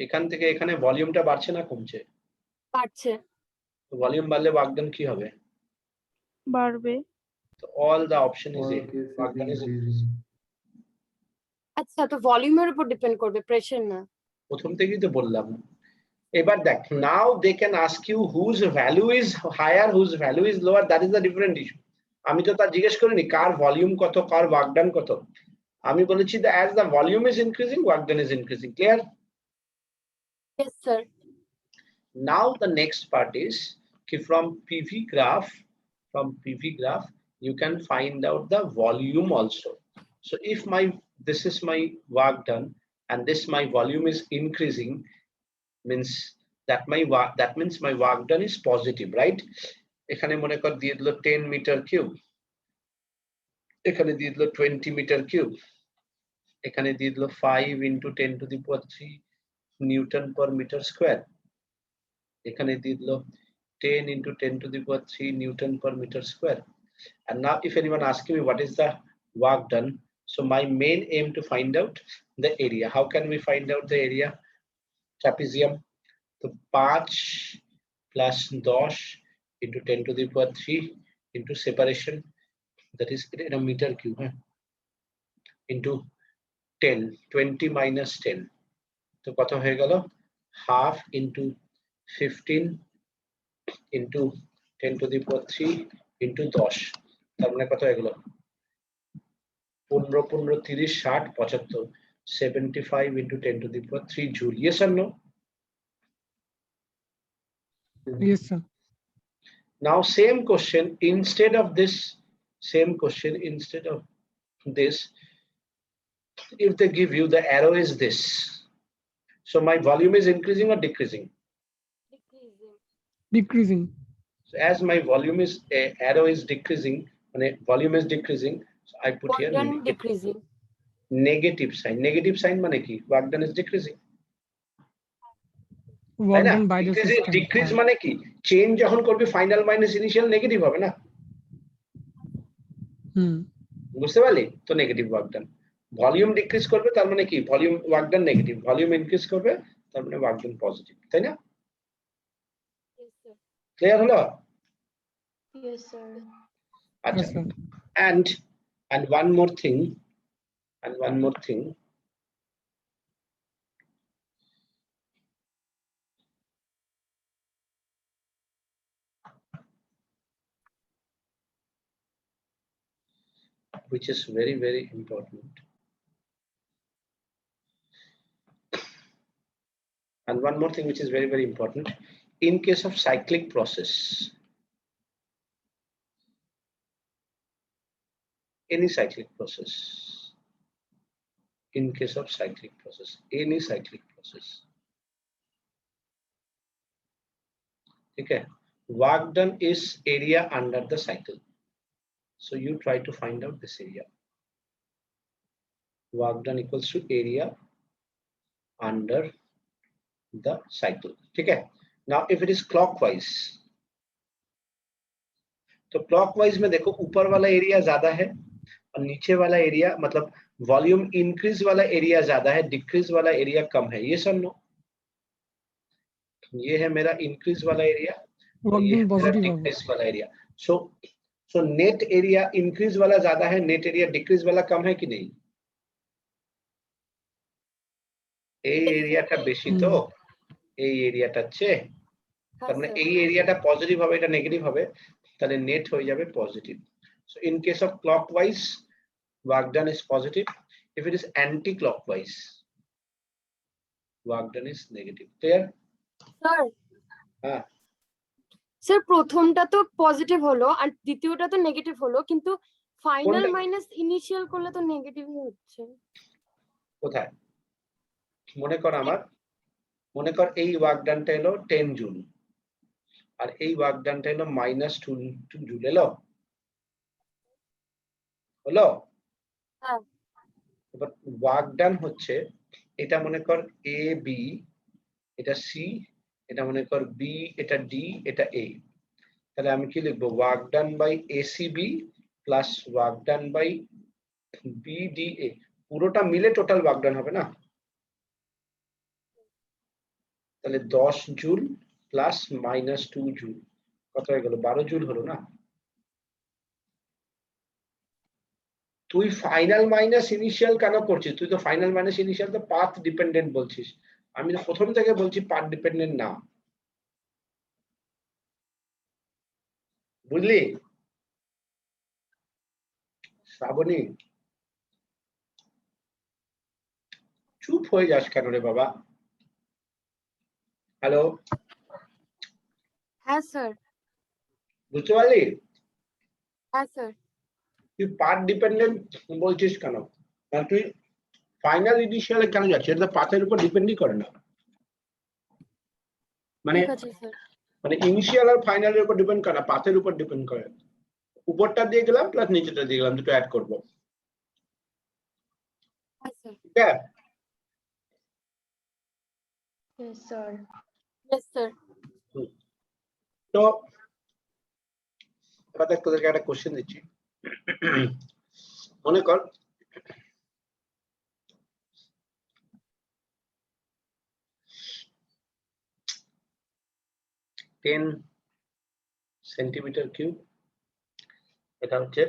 এখান থেকে এখানে ভলিউমটা বাড়ছে না কমছে? বাড়ছে। তো ভলিউম বাড়লে ওয়ার্ক ডান কি হবে? বাড়বে। তো all the option is All A, cases work done is increasing. আচ্ছা, তো ভলিউমের উপর ডিপেন্ড করবে, প্রেসার না। প্রথম থেকেই তো বললাম। এবার দেখ, now they can ask you whose value is higher, whose value is lower, that is the different issue. আমি তো তা জিজ্ঞেস করিনি কার ভলিউম কত, কার ওয়ার্ক ডান কত, আমি বলেছি the as the volume is increasing work done is increasing. Clear? Yes sir. Now the next part is from PV graph, you can find out the volume also. So if this is my work done and this my volume is increasing, means that means my work done is positive, right? এখানে মনে কর দিয়ে দিল 10 metre cube, এখানে দিয়ে দিল 20 metre cube, এখানে দিয়ে দিল 5 into 10 to the power 3 Newton per meter square, এখানে দিয়ে দিল 10 into 10 to the power 3 Newton per meter square. And now if anyone asks me what is the work done, so my main aim to find out the area. How can we find out the area? Trapezium, so 5 plus 10 into 10 to the power 3 into separation, that is in a meter cube, into 10, 20 minus 10, so কত হয়ে গেল, half into 15 into 10 to the power 3 into 10, তার মানে কত হয়ে গেল, 15 15 30 60 75, 75 into 10 to the power 3 joule. Yes or no? yes sir, Now same question, instead of this, if they give you the arrow is this, so my volume is increasing or decreasing? Decreasing. Decreasing, So as my volume is arrow is decreasing, and volume is decreasing, so I put Work here done decreasing. negative sign. Negative sign মানে কি? Work done is decreasing. Work done by the system, decrease মানে কি? Change যখন করবে final minus initial negative হবে না? বুঝতে পারলি তো? Negative work done. Volume decrease করবে তার মানে কি? Volume work done negative, volume increase করবে তার মানে ওয়ার্ক ডান পজিটিভ, তাই না? Yes sir. ক্লিয়ার হলো? Yes sir. আচ্ছা, and one more thing, which is very very important, and one more thing which is very very important, in case of cyclic process, any cyclic process, in case of cyclic process, any cyclic process, okay, work done is area under the cycle. So you try to find out this area. Work done equals to area under the cycle. ठीक है? Now if it is clockwise, तो clockwise में देखो ऊपर वाला area ज्यादा है और नीचे वाला एरिया मतलब वॉल्यूम इंक्रीज वाला एरिया ज्यादा है, डिक्रीज वाला एरिया कम है। ये समझो, ये है मेरा इंक्रीज वाला एरिया, ये है मेरा डिक्रीज वाला area. So net area increase वाला ज्यादा है, नेट एरिया डिक्रीज वाला कम है कि नहीं? এই এরিয়াটা বেশি তো, এই এরিয়াটা চেয়ে, তার মানে এই এরিয়াটা পজিটিভ হবে, এটা নেগেটিভ হবে, তাহলে নেট হয়ে যাবে positive. So in case of clockwise work done is positive. If it is anti-clockwise, work done is negative. Clear? Sir হ্যাঁ স্যার প্রথমটা তো পজিটিভ হলো আর দ্বিতীয়টা তো নেগেটিভ হলো, কিন্তু ফাইনাল কোনটা? মাইনাস ইনিশিয়াল করলে তো নেগেটিভই হচ্ছে। কোথায়? মনে কর মনে কর এই ওয়ার্ক ডানটা এলো 10 জুল আর এই ওয়ার্ক ডানটা এলো -2 জুল এলো, হলো? হ্যাঁ এবার ওয়ার্ক ডান হচ্ছে এটা মনে কর এ বি, এটা সি, এটা মনে কর বি, এটা ডি, এটা এ। তাহলে আমি কি লিখবো? Work done by ACB plus work done by BDA, পুরোটা মিলে টোটাল ওয়ার্ক ডান হবে না? তাহলে 10 জুল প্লাস -2 জুল কত হয়ে গেল? 12 জুল হলো না? তুই ফাইনাল মাইনাস ইনিশিয়াল কেন করছিস? তুই তো ফাইনাল মাইনাস ইনিশিয়াল তো পাথ ডিপেন্ডেন্ট বলছিস, আমি তো প্রথম থেকে বলছি পাথ ডিপেন্ডেন্ট না। বুঝলি শ্রাবণী? চুপ হয়ে যাস কেন রে বাবা? হ্যালো, হ্যাঁ স্যার। বুঝতে পারলি? হ্যাঁ স্যার। তুই পাথ ডিপেন্ডেন্ট বলছিস কেন? কারণ তুই ফাইনাল ইনিশিয়ালে কেন যাচ্ছিস? এটা পাথের উপর ডিপেন্ডই করে না, মানে ঠিক আছে স্যার। মানে ইনিশিয়াল আর ফাইনালের উপর ডিপেন্ড করে না, পাথের উপর ডিপেন্ড করে। উপরটা দিয়ে গেলাম প্লাস নিচেটা দিয়ে গেলাম, দুটো অ্যাড করবো। হ্যাঁ স্যার। ঠিক আছে? Yes sir. Yes sir. তো এবার দেখ, তোদেরকে একটা কোশ্চেন দিচ্ছি। মনে কর টেন সেন্টিমিটার কিউব, এটা হচ্ছে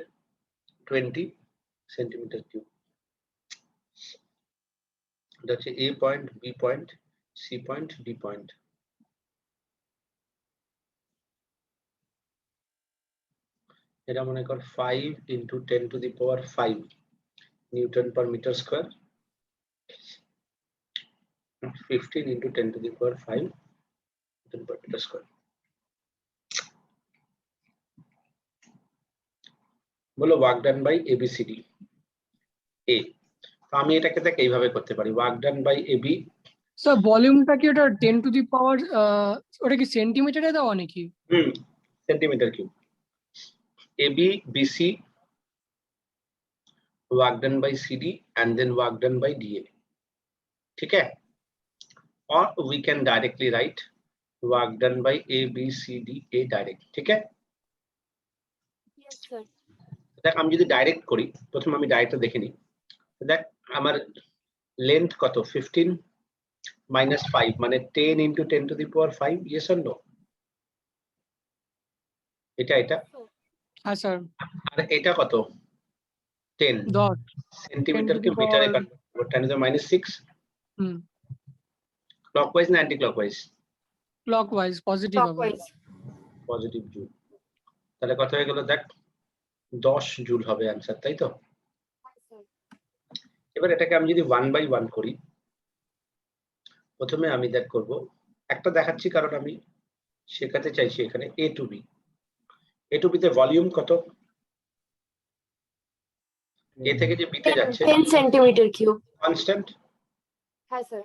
20 সেন্টিমিটার কিউব। এটা হচ্ছে A point, B point, C point, D point. এটা মনে কর 5 × 10⁵ newton per metre square, 15 × 10⁵ newton per metre square. বলো ওয়ার্ক ডান বাই এবিসিডি এ। তো আমি এটাকে দেখ এইভাবে করতে পারি, work done by AB. Sir ভলিউমটা কি ওটা 10⁻, ওটা কি সেন্টিমিটারে দেওয়া নাকি? Centimetre cube. AB BC work done by CD and then work done by DA. ठीक है? Or we can directly write work done by A, B, C, D, A direct. ठीक है? Yes sir. দেখ আমি যদি ডাইরেক্ট করি, প্রথমে আমি ডাইরেক্টটা দেখে নিই। দেখ আমার লেন্থ কত? 15 - 5 মানে 10 × 10⁵ yes or no? এটা হ্যাঁ স্যার। আর এটা কত? 10 সেন্টিমিটার কে মিটারে কনভার্ট করব, 10⁻⁶। ক্লকওয়াইজ না অ্যান্টি ক্লকওয়াইজ? ক্লকওয়াইজ, পজিটিভ হবে। Positive joule. তাহলে কত হয়ে গেল? দেখ 10 জুল হবে आंसर, তাই তো? এবার এটাকে আমি যদি 1/1 করি, প্রথমে আমি দেখ করব, একটা দেখাচ্ছি কারণ আমি শেখাতে চাইছি এখানে A to B। A to B তে ভলিউম কত? A থেকে যে B তে যাচ্ছে 10 সেন্টিমিটার কিউব। কনস্ট্যান্ট? হ্যাঁ স্যার।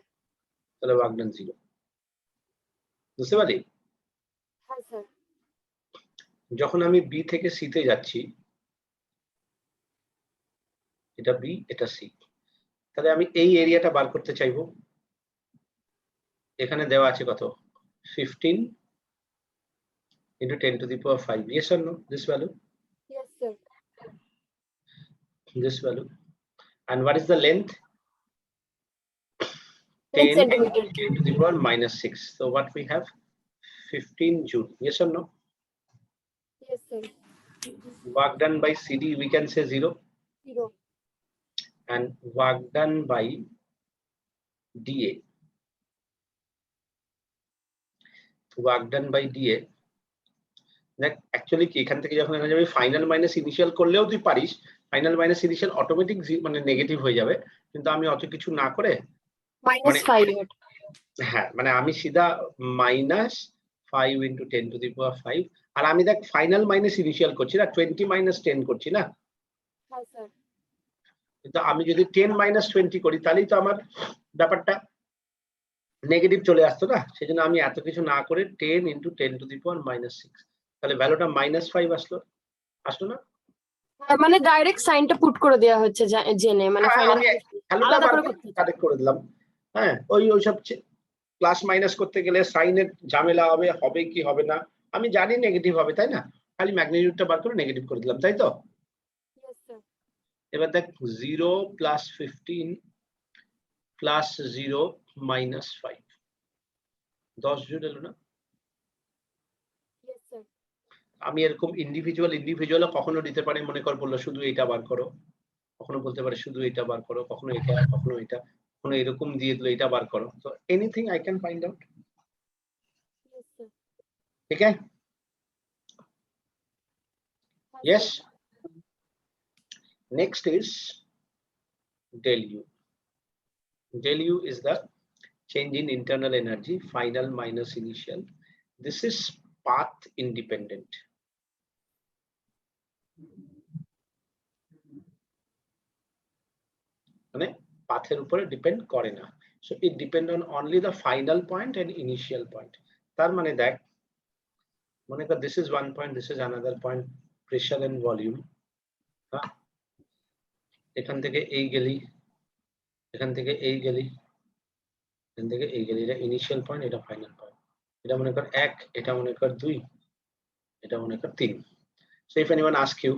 তাহলে ওয়ার্ক ডান 0। বুঝতে পারলি? হ্যাঁ স্যার। যখন আমি B থেকে C তে যাচ্ছি, এটা B, এটা C, তাহলে আমি এই এরিয়াটা বার করতে চাইবো। এখানে দেওয়া আছে কত 15 into 10 to the power 5. Yes or no? This value, Yes, sir. this value. And what is the length? 10 10 centimeter. 10 to the power minus 6. So what we have 15 joule. Yes or no? Yes, sir. Work done by CD we can say 0, 0. and work done by DA. Work done by DA. দেখ actually কি এখান থেকে যখন এখানে যাবে final minus initial করলেও তুই পারিস, ফাইনাল মাইনাস ইনিশিয়াল অটোমেটিক মানে নেগেটিভ হয়ে যাবে, কিন্তু আমি অত কিছু না করে Minus 5. হ্যাঁ মানে আমি সিধা minus 5 into 10 to the power 5, আর আমি দেখ ফাইনাল মাইনাস ইনিশিয়াল করছি না, 20 minus 10 করছি না, হ্যাঁ স্যার। কিন্তু আমি যদি 10 minus 20 করি তাহলেই তো আমার ব্যাপারটা নেগেটিভ চলে আসতো না, সেজন্য আমি এত কিছু না করে 10 into 10 to the power minus 6, তাহলে ভ্যালুটা -5 আসলো না? মানে ডাইরেক্ট সাইনটা পুট করে দেওয়া হচ্ছে জেনে, মানে ফাইনাল ভ্যালুটা কারেক্ট করে দিলাম। হ্যাঁ ওইসব প্লাস মাইনাস করতে গেলে সাইনের ঝামেলা হবে কি হবে না, আমি জানি নেগেটিভ হবে তাই না, খালি ম্যাগনিটিউডটা বার করে নেগেটিভ করে দিলাম, তাই তো? এবার দেখ 0 plus 15 plus 0 minus 5, 10 জুল এলো না? আমি এরকম ইন্ডিভিজুয়াল কখনো দিতে পারি, মনে কর বললো শুধু এটা বার করো, কখনো বলতে পারে শুধু এটা বার করো, কখনো এটা, কখনো এটা, কখনো এরকম দিয়ে দিল এটা বার করো, তো anything I can find out. ঠিক আছে? Yes. Next is del U. Del U is the change in internal energy, final minus initial. This is path independent. মানে পাথের উপরে ডিপেন্ড করে না, so it depend on only the final point and initial point. তার মানে দেখ মনে কর this is one point, this is another point, pressure and volume. হ্যাঁ এখান থেকে এই গেলি, এখান থেকে এই গেলি, এখান থেকে এই গেলি, এটা ইনিশিয়াল পয়েন্ট, এটা ফাইনাল পয়েন্ট, এটা মনে কর 1, এটা মনে কর 2, এটা মনে কর 3. So if anyone ask you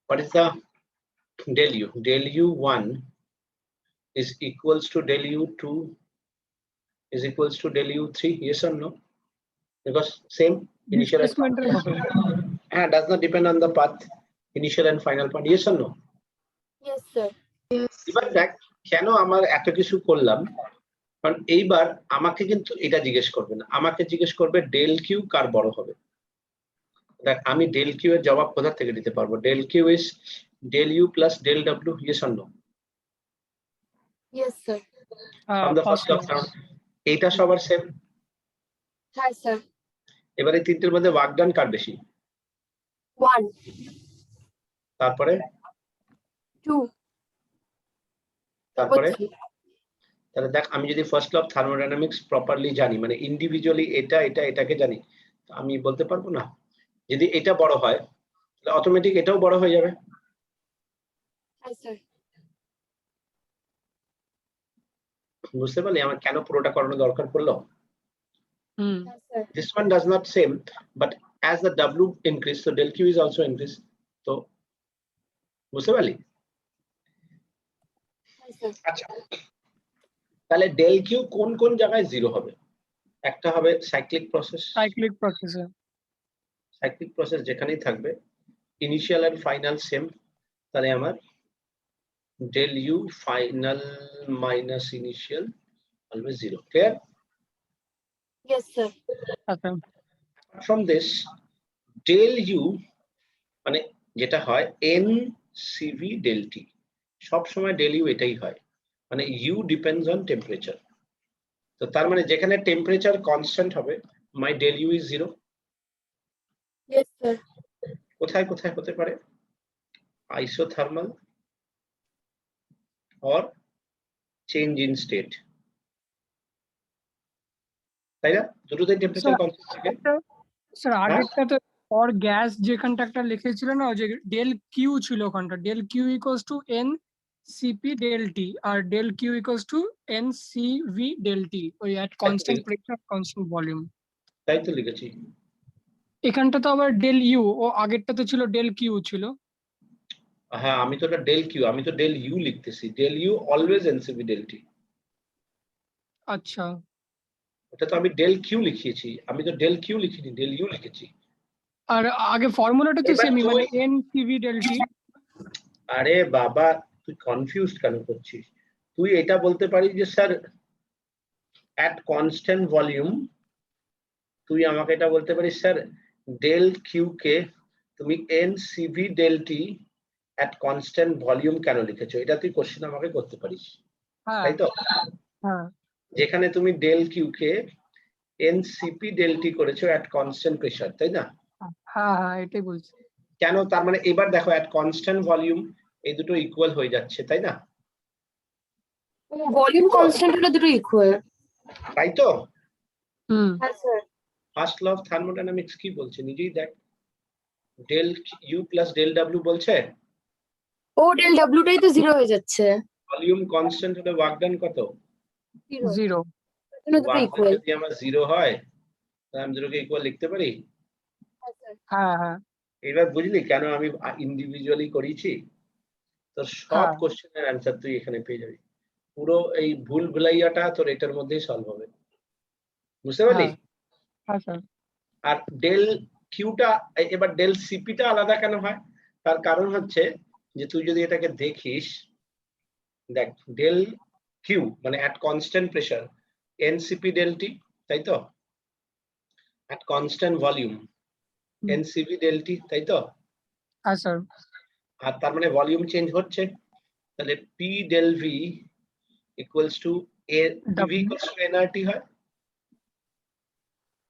what is the del U, del U1 is equals to del U2 is equals to del U3, yes or no? Because same initial and does not depend on the path, initial and final point, yes or no? Yes sir. এবার দেখ কেন আমার এত কিছু করলাম, কারণ এইবার আমাকে কিন্তু এটা জিজ্ঞেস করবে না, আমাকে জিজ্ঞেস করবে ডেল কিউ কার বড় হবে। দেখ আমি ডেল কিউ এর জবাব কোথা থেকে দিতে পারবো, del Q is del U plus del W, yes or no? Yes sir. From the first of round এইটা সবার সেম। হ্যাঁ স্যার। এবারে তিনটের মধ্যে ওয়ার্ক ডান কার বেশি? 1, তারপরে 2, তারপরে তাহলে দেখ আমি যদি first law of thermodynamics properly জানি, মানে ইন্ডিভিজুয়ালি এটা এটা এটাকে জানি, আমি বলতে পারবো না যদি এটা বড় হয় তাহলে অটোমেটিক এটাও বড় হয়ে যাবে। হ্যাঁ স্যার। বুঝতে পারলি আমার কেন পুরোটা করানো দরকার পড়লো? হ্যাঁ sir. This one does not same, but as the W increase, so del Q is also increase. So বুঝতে পারলি? আচ্ছা তাহলে del Q কোন কোন জায়গায় জিরো হবে? একটা হবে সাইক্লিক প্রসেস, সাইক্লিক প্রসেস যেখানেই থাকবে ইনিশিয়াল এন্ড ফাইনাল সেম, তাহলে আমার del U final minus initial always 0. Clear? Yes sir. From this del U মানে যেটা হয় n CV del T, সব সময় del U এটাই হয়, মানে U depends on temperature. তো তার মানে যেখানে টেম্পারেচার কনস্ট্যান্ট হবে my del U is 0. Yes sir. কোথায় কোথায় হতে পারে? Isothermal or change in state, তাই না? দুটোতে টেম্পারেচার কনস্ট্যান্ট থাকে। স্যার আগেরটা তো ফর গ্যাস যেখানটা একটা লিখেছিল না, যে ডেল কিউ ছিল ওখানটা, del Q equals to N CP del T আর del Q equals to NCV del T ওই at constant pressure constant volume। তাই তো লিখেছি। এখানটা তো আবার del U ও আগেরটা তো ছিল del Q ছিল। হ্যাঁ আমি তো এটা ডেল কিউ, আমি তো ডেল ইউ লিখতেছি, del U always NCV del T. আচ্ছা এটা তো আমি ডেল কিউ লিখিয়েছি, আমি তো ডেল কিউ লিখিনি, ডেল ইউ লিখেছি। আর আগে ফর্মুলাটা তো এবার সেমই তুই- মানে NCV del T। আরে বাবা তুই কনফিউজ কেন করছিস? তুই এটা বলতে পারিস যে স্যার অ্যাট কনস্ট্যান্ট ভলিউম, তুই আমাকে এটা বলতে পারিস স্যার ডেল কিউ কে তুমি NCV del T at constant volume কেন লিখেছো, এটা তুই কোশ্চেন আমাকে করতে পারিস, হ্যাঁ তাই তো? হ্যাঁ যেখানে তুমি ডেল কিউ কে এনসিপি ডেল টি করেছো অ্যাট কনস্ট্যান্ট প্রেসার, তাই না? হ্যাঁ হ্যাঁ এটাই বলছি। কেন? তার মানে এবার দেখো অ্যাট কনস্ট্যান্ট ভলিউম এই দুটো ইকুয়াল হয়ে যাচ্ছে, তাই না? ভলিউম কনস্ট্যান্ট হলে দুটো ইকুয়াল। তাই তো? হুম হ্যাঁ sir. First law of thermodynamics কি বলছে নিজেই দেখ, del U plus del W বলছে ও ডেল ডাব্লিউটাই তো জিরো হয়ে যাচ্ছে। ভলিউম কনস্ট্যান্ট হলে ওয়ার্ক ডান কত? জিরো। দুটো ওয়ার্ক ডান ইকুয়াল। যদি আমার জিরো হয় তাহলে আমি দুটোকে ইকুয়াল লিখতে পারি। হ্যাঁ হ্যাঁ এবার বুঝলি কেন আমি ইন্ডিভিজুয়ালি করেছি? তো সব হ্যাঁ। কোশ্চেনের অ্যান্সার তুই এখানে পেয়ে যাবি, পুরো এই ভুল ভুলাইয়াটা তোর এটার মধ্যেই সলভ হবে, বুঝতে পারলি? হ্যাঁ স্যার। আর ডেল কিউটা এবার ডেল সিপিটা আলাদা কেন হয়? তার কারণ হচ্ছে যে তুই যদি এটাকে দেখিস, দেখ ডেল কিউ মানে at constant pressure NCP del T, তাই তো? At constant volume NCP del T, তাই তো? হ্যাঁ স্যার। আর তার মানে ভলিউম চেঞ্জ হচ্ছে, তাহলে P del V equals to a V equals to NRT হয়,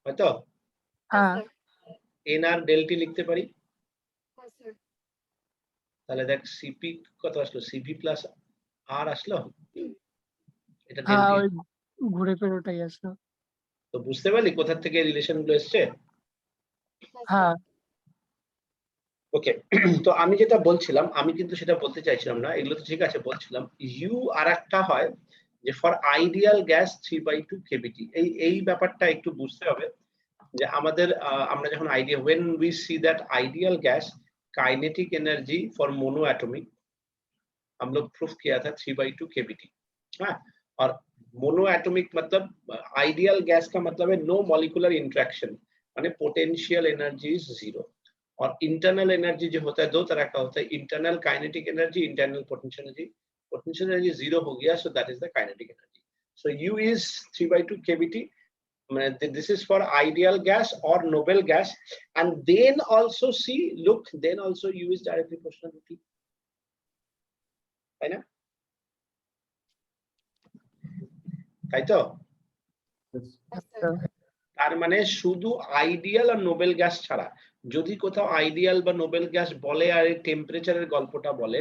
হয়তো? হ্যাঁ এনআর ডেল টি লিখতে পারি। তাহলে দেখ সিপি কত আসলো, সিভি প্লাস আর আসলো, এটা ডেল হ্যাঁ টি। ওই ঘুরে ফিরে ওটাই আসলো। তো বুঝতে পারলি কোথা থেকে রিলেশন গুলো এসছে? হ্যাঁ ওকে তো আমি যেটা বলছিলাম, আমি কিন্তু সেটা বলতে চাইছিলাম না, এগুলো তো ঠিক আছে বলছিলাম। ইউ আর একটা হয় যে ফর আইডিয়াল গ্যাস 3/2 কেবিটি, এই ব্যাপারটা একটু বুঝতে হবে যে আমাদের আমরা যখন idea when we see that ideal gas kinetic energy for monoatomic, हम लोग प्रूफ किया था 3/2 केबीटी। हाँ, और मोनोएटॉमिक मतलब आइडियल गैस का मतलब है नो मॉलिक्यूलर इंटरेक्शन, माने पोटेंशियल एनर्जी इज जीरो। और इंटरनल एनर्जी जो होता है दो तरह का होता है, internal kinetic energy, internal potential energy. Potential energy zero हो गया, so that is the kinetic energy. So U is 3/2 KBT, this is for ideal gas or noble gas, and then also see, look, then also U is directly proportional to T, তাই না? তাই তো? Yes. তার মানে শুধু ideal আর Nobel gas ছাড়া যদি কোথাও আইডিয়াল বা নোবেল গ্যাস বলে আর এই টেম্পারেচারের গল্পটা বলে,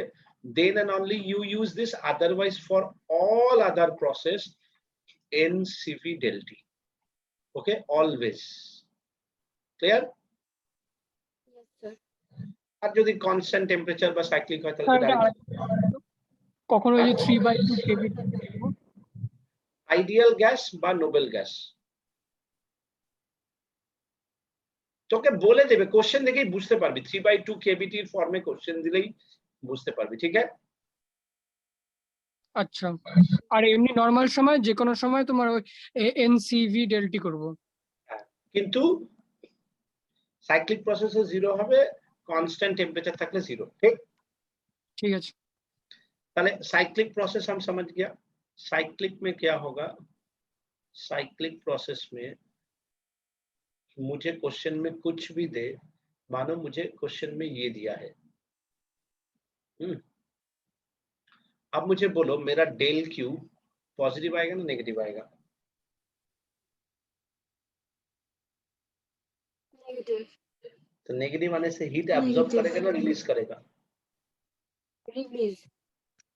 then and only you use this, otherwise for all other process NCV del T, okay, always clear? আর যদি কনস্ট্যান্ট টেম্পারেচার বা সাইক্লিক হয় তাহলে কখনো ওই যে 3/2 কেবি আইডিয়াল গ্যাস বা নোবেল গ্যাস তোকে বলে দেবে, কোশ্চেন দেখেই বুঝতে পারবি, 3/2 কেবিটি এর ফর্মে কোশ্চেন দিলেই বুঝতে পারবি, ঠিক আছে? আচ্ছা। আর এমনি নরমাল সময় যে কোনো সময় তোমার ওই এনসিভি ডেলটি করব। কিন্তু সাইক্লিক প্রসেসে জিরো হবে, कांस्टेंट टेम्परेचर तक जीरो, ठीक? ठीक है। ताले साइक्लिक प्रोसेस हम समझ गया। साइक्लिक में क्या होगा? साइक्लिक प्रोसेस में मुझे क्वेश्चन में कुछ भी दे, मानो मुझे क्वेश्चन में ये दिया है, अब मुझे बोलो मेरा डेल क्यू पॉजिटिव आएगा ना नेगेटिव आएगा? नेगेटिव। तो नेगेटिव आने से हीट एब्जॉर्ब करेगा ना रिलीज करेगा? रिलीज।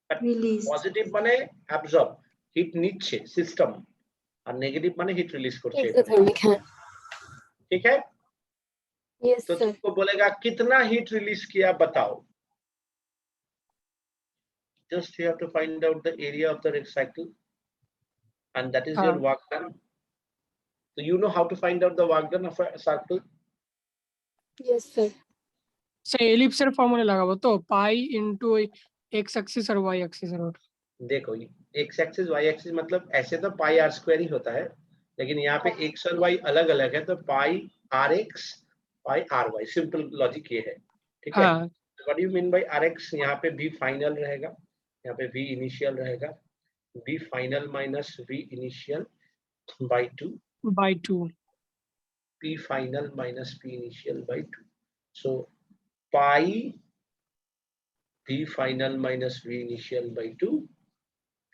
रिलीज। पॉजिटिव माने एब्जॉर्ब, हीट নিচ্ছে सिस्टम, और नेगेटिव माने हीट रिलीज করছে। एक्सोथर्मिक है। ठीक है? यस तो सर। तुमको बोलेगा कितना हीट रिलीज किया बताओ, just you have to find out the area of the cycle, and that is your work done. So you know how to find out the work done of a circle? Yes, sir. সে এলিপসের formula লাগাবো তো pi into x axis और y axis और देखो x axis y axis मतलब ऐसे तो पाई r स्क्वायर ही होता है, लेकिन यहाँ पे x और y अलग अलग है, तो pi rx pi ry, simple logic ये है, ठीक है। What do you mean by rx? यहाँ पे v फाइनल रहेगा, यहाँ पे v इनिशियल रहेगा, v final minus v initial by 2, p final minus p initial by 2. So pi v final minus v initial by 2,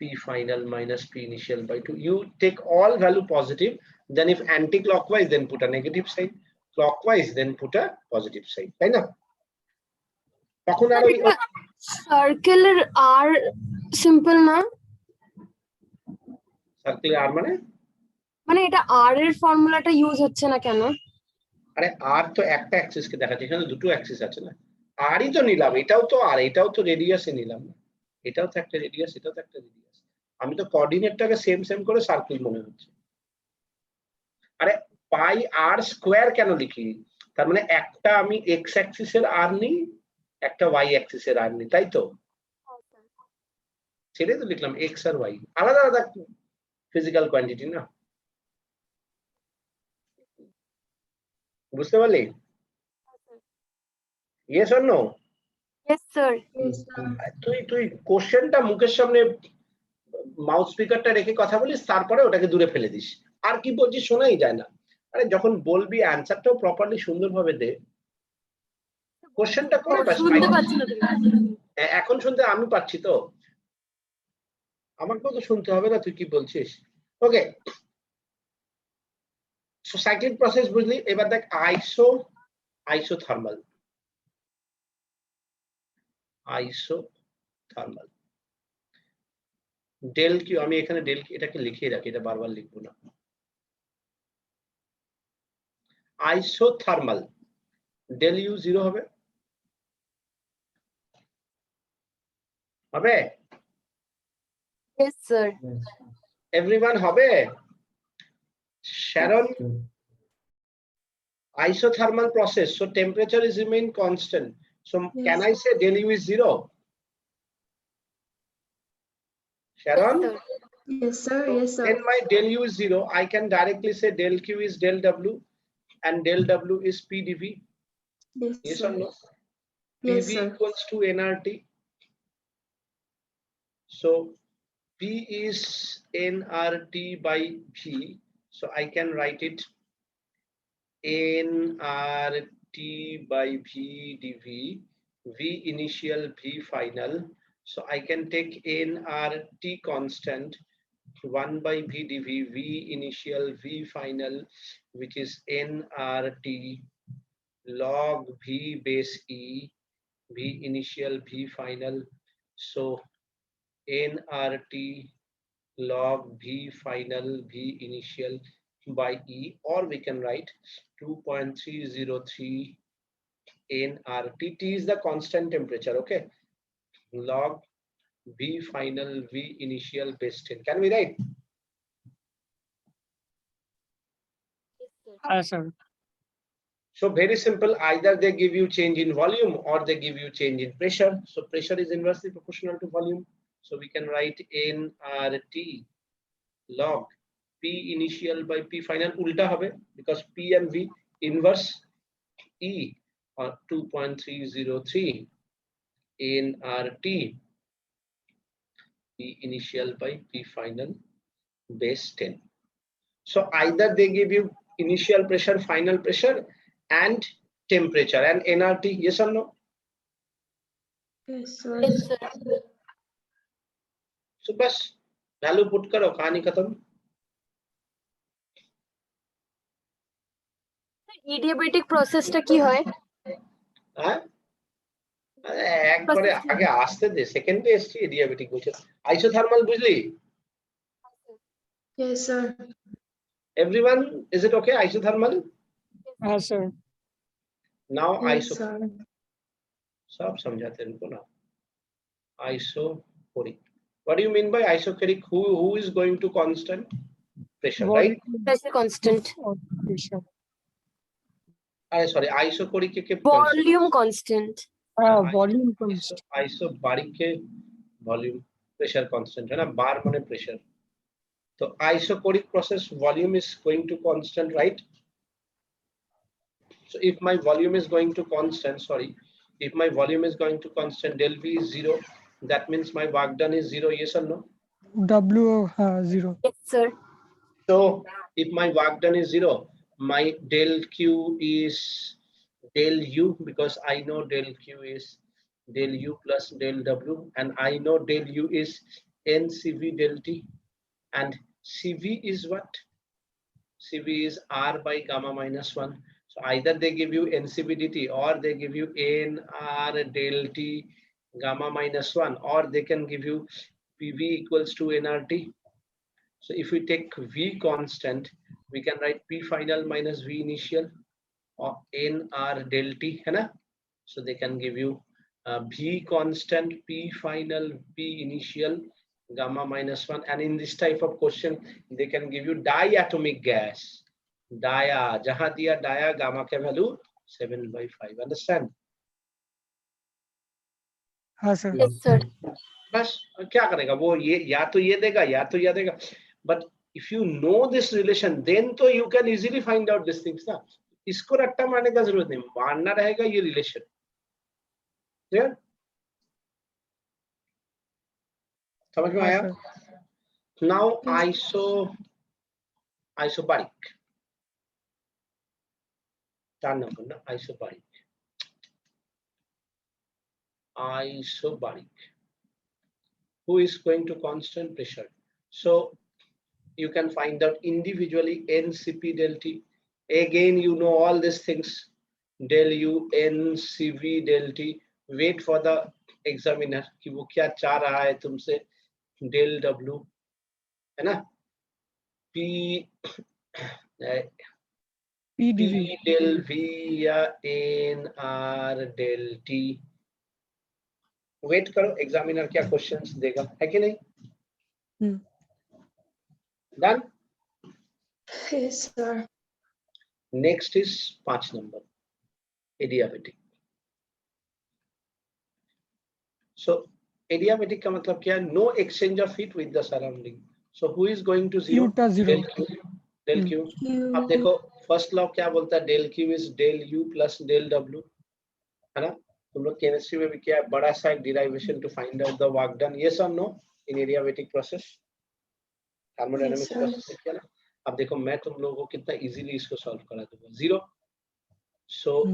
p final minus p initial by 2. You take all value positive, then if anti-clockwise, then put a negative sign. Clockwise, then put a positive sign. Right now? Circle R simple na? Circle R মানে এটা r এর ফর্মুলাটা use হচ্ছে না কেন? আরে r তো একটা অ্যাক্সিস কে দেখাচ্ছে, এখানে দুটো অ্যাক্সিস আছে না, rই তো নিলাম, এটাও তো r, এটাও তো রেডিয়াসে নিলাম না, এটাও তো একটা রেডিয়াস, এটাও তো একটা রেডিয়াস, আমি তো কোঅর্ডিনেটটাকে সেম সেম করে সার্কেল মনে হচ্ছে। আরে পাই r স্কয়ার কেন লিখি? তার মানে একটা আমি x অ্যাক্সিসের r নিই, একটা y অ্যাক্সিসের r নিই, তাই তো? সেটাই তো লিখলাম, x আর y আলাদা আলাদা ফিজিক্যাল কোয়ান্টিটি না, বুঝতে পারলি? Yes or no? Yes, sir. তুই কোশ্চেনটা মুখের সামনে মাউথ স্পিকারটা রেখে কথা বলিস, তারপরে ওটাকে দূরে ফেলে দিস, আর কি বলছিস শোনাই যায় না। আরে যখন বলবি অ্যানসারটাও প্রপারলি সুন্দরভাবে দে, কোশ্চেনটা করে বাস। শুনতে পাচ্ছি না তুমি? এখন শুনতে আমি পাচ্ছি তো, আমাকেও তো শুনতে হবে না তুই কি বলছিস। ওকে, সো সাইক্লিক প্রসেস বুঝলি। এবার দেখ আইসোথার্মাল। ডেল কিউ, আমি এখানে ডেল এটাকে লিখিয়ে রাখি, এটা বারবার লিখবো না। আইসোথার্মাল ডেল ইউ 0 হবে, হবে? Yes, sir. এভরিওয়ান হবে? Sharon, isothermal process, so temperature is remain constant, so can I say del u is 0? Sharon? Yes, sir. Yes, sir. Then my del u is 0, I can directly say del q is del w and del w is p dv. Yes, Yes sir. or no? Yes, pv sir. equals to nRT, so p is nRT by v, so I can write it nRT by v dv, v initial, v final, so I can take nRT constant 1 by v dv, v initial, v final, which is nRT log v base e, v initial, v final, so nRT log v final, v initial by e, or we can write 2.303 nRT. T is the constant temperature, okay? Log v final, v initial base 10. Can we write? Yes, sir. So very simple, either they give you change in volume or they give you change in pressure. So pressure is inversely proportional to volume. So we can write nRT log p initial by p final, ulta hobe because p and v inverse e, or 2.303 nRT p initial by p final base 10. So either they give you initial pressure, final pressure and temperature and nRT, yes or no? Yes, sir. Yes, sir. So बस value put करो, कहानी खत्म। Adiabatic প্রসেসটা কি হয়? হ্যাঁ, একবারে আগে আসতে দে, সেকেন্ডে এসছি এডিয়াবেটিক বলছে। আইসোথার্মাল বুঝলি? Yes, sir. Everyone, is it okay? Isothermal? Yes, sir. Now Yes, iso sir. सब समझाते हैं इनको ना। Iso isocoric. What do you mean by isocoric? Who is going to constant? Pressure, right? Pressure constant. Or pressure. Sorry, isocoric के Volume constant. Volume constant. isobaric के volume pressure constant है ना, bar माने pressure. So isocoric process volume is going to constant, right? So if my volume is going to constant, if my volume is going to constant, del V is 0, that means my work done is 0, yes or no? W 0. Yes, sir. So if my work done is 0, my del Q is del U, because I know del Q is del U plus del W, and I know del U is NCV del T, and CV is what? CV is R by gamma minus 1. So either they give you NCV dt, or they give you NR del T gamma minus 1, or they can give you PV equals to nRT. So if we take V constant, we can write P final minus V initial, or NR del T, है ना? So they can give you V constant, P final, P initial, gamma minus 1. And in this type of question, they can give you diatomic gas. Dia, जहाँ दिया dia, gamma का value 7/5. Understand? हाँ sir. Yes, sir. बस क्या करेगा वो, ये या तो ये देगा या तो ये देगा. But if you know this relation, then तो you can easily find out these things ना. इसको रट्टा मारने का जरूरत नहीं, मानना रहेगा ये relation. Clear? समझ में आया? Now isobaric. चार नंबर ना, isobaric. Isobaric. Who is going to constant pressure? So you can find out individually NCP del T. Again, you know all these things. Del U, NCV del T. Wait for the examiner कि वो क्या चाह रहा है तुमसे. Del W, है ना? P del V या NR del T. वेट करो, एग्जामिनर क्या क्वेश्चंस देगा, है कि नहीं? Done. Yes, sir. Next is 5 number, adiabatic. So adiabatic का मतलब क्या है? No exchange of heat with the surrounding. So who is going to zero? Del Q. अब देखो फर्स्ट लॉ क्या बोलता है? Del Q is del U plus del W, है ना? तुम लोग केमिस्ट्री में भी क्या है, बड़ा सा एक derivation to find out the work done. Yes और no in adiabatic process, thermodynamics process किया ना. अब देखो मैं तुम लोगों को कितना इजीली इसको सॉल्व करा दूंगा. 0. So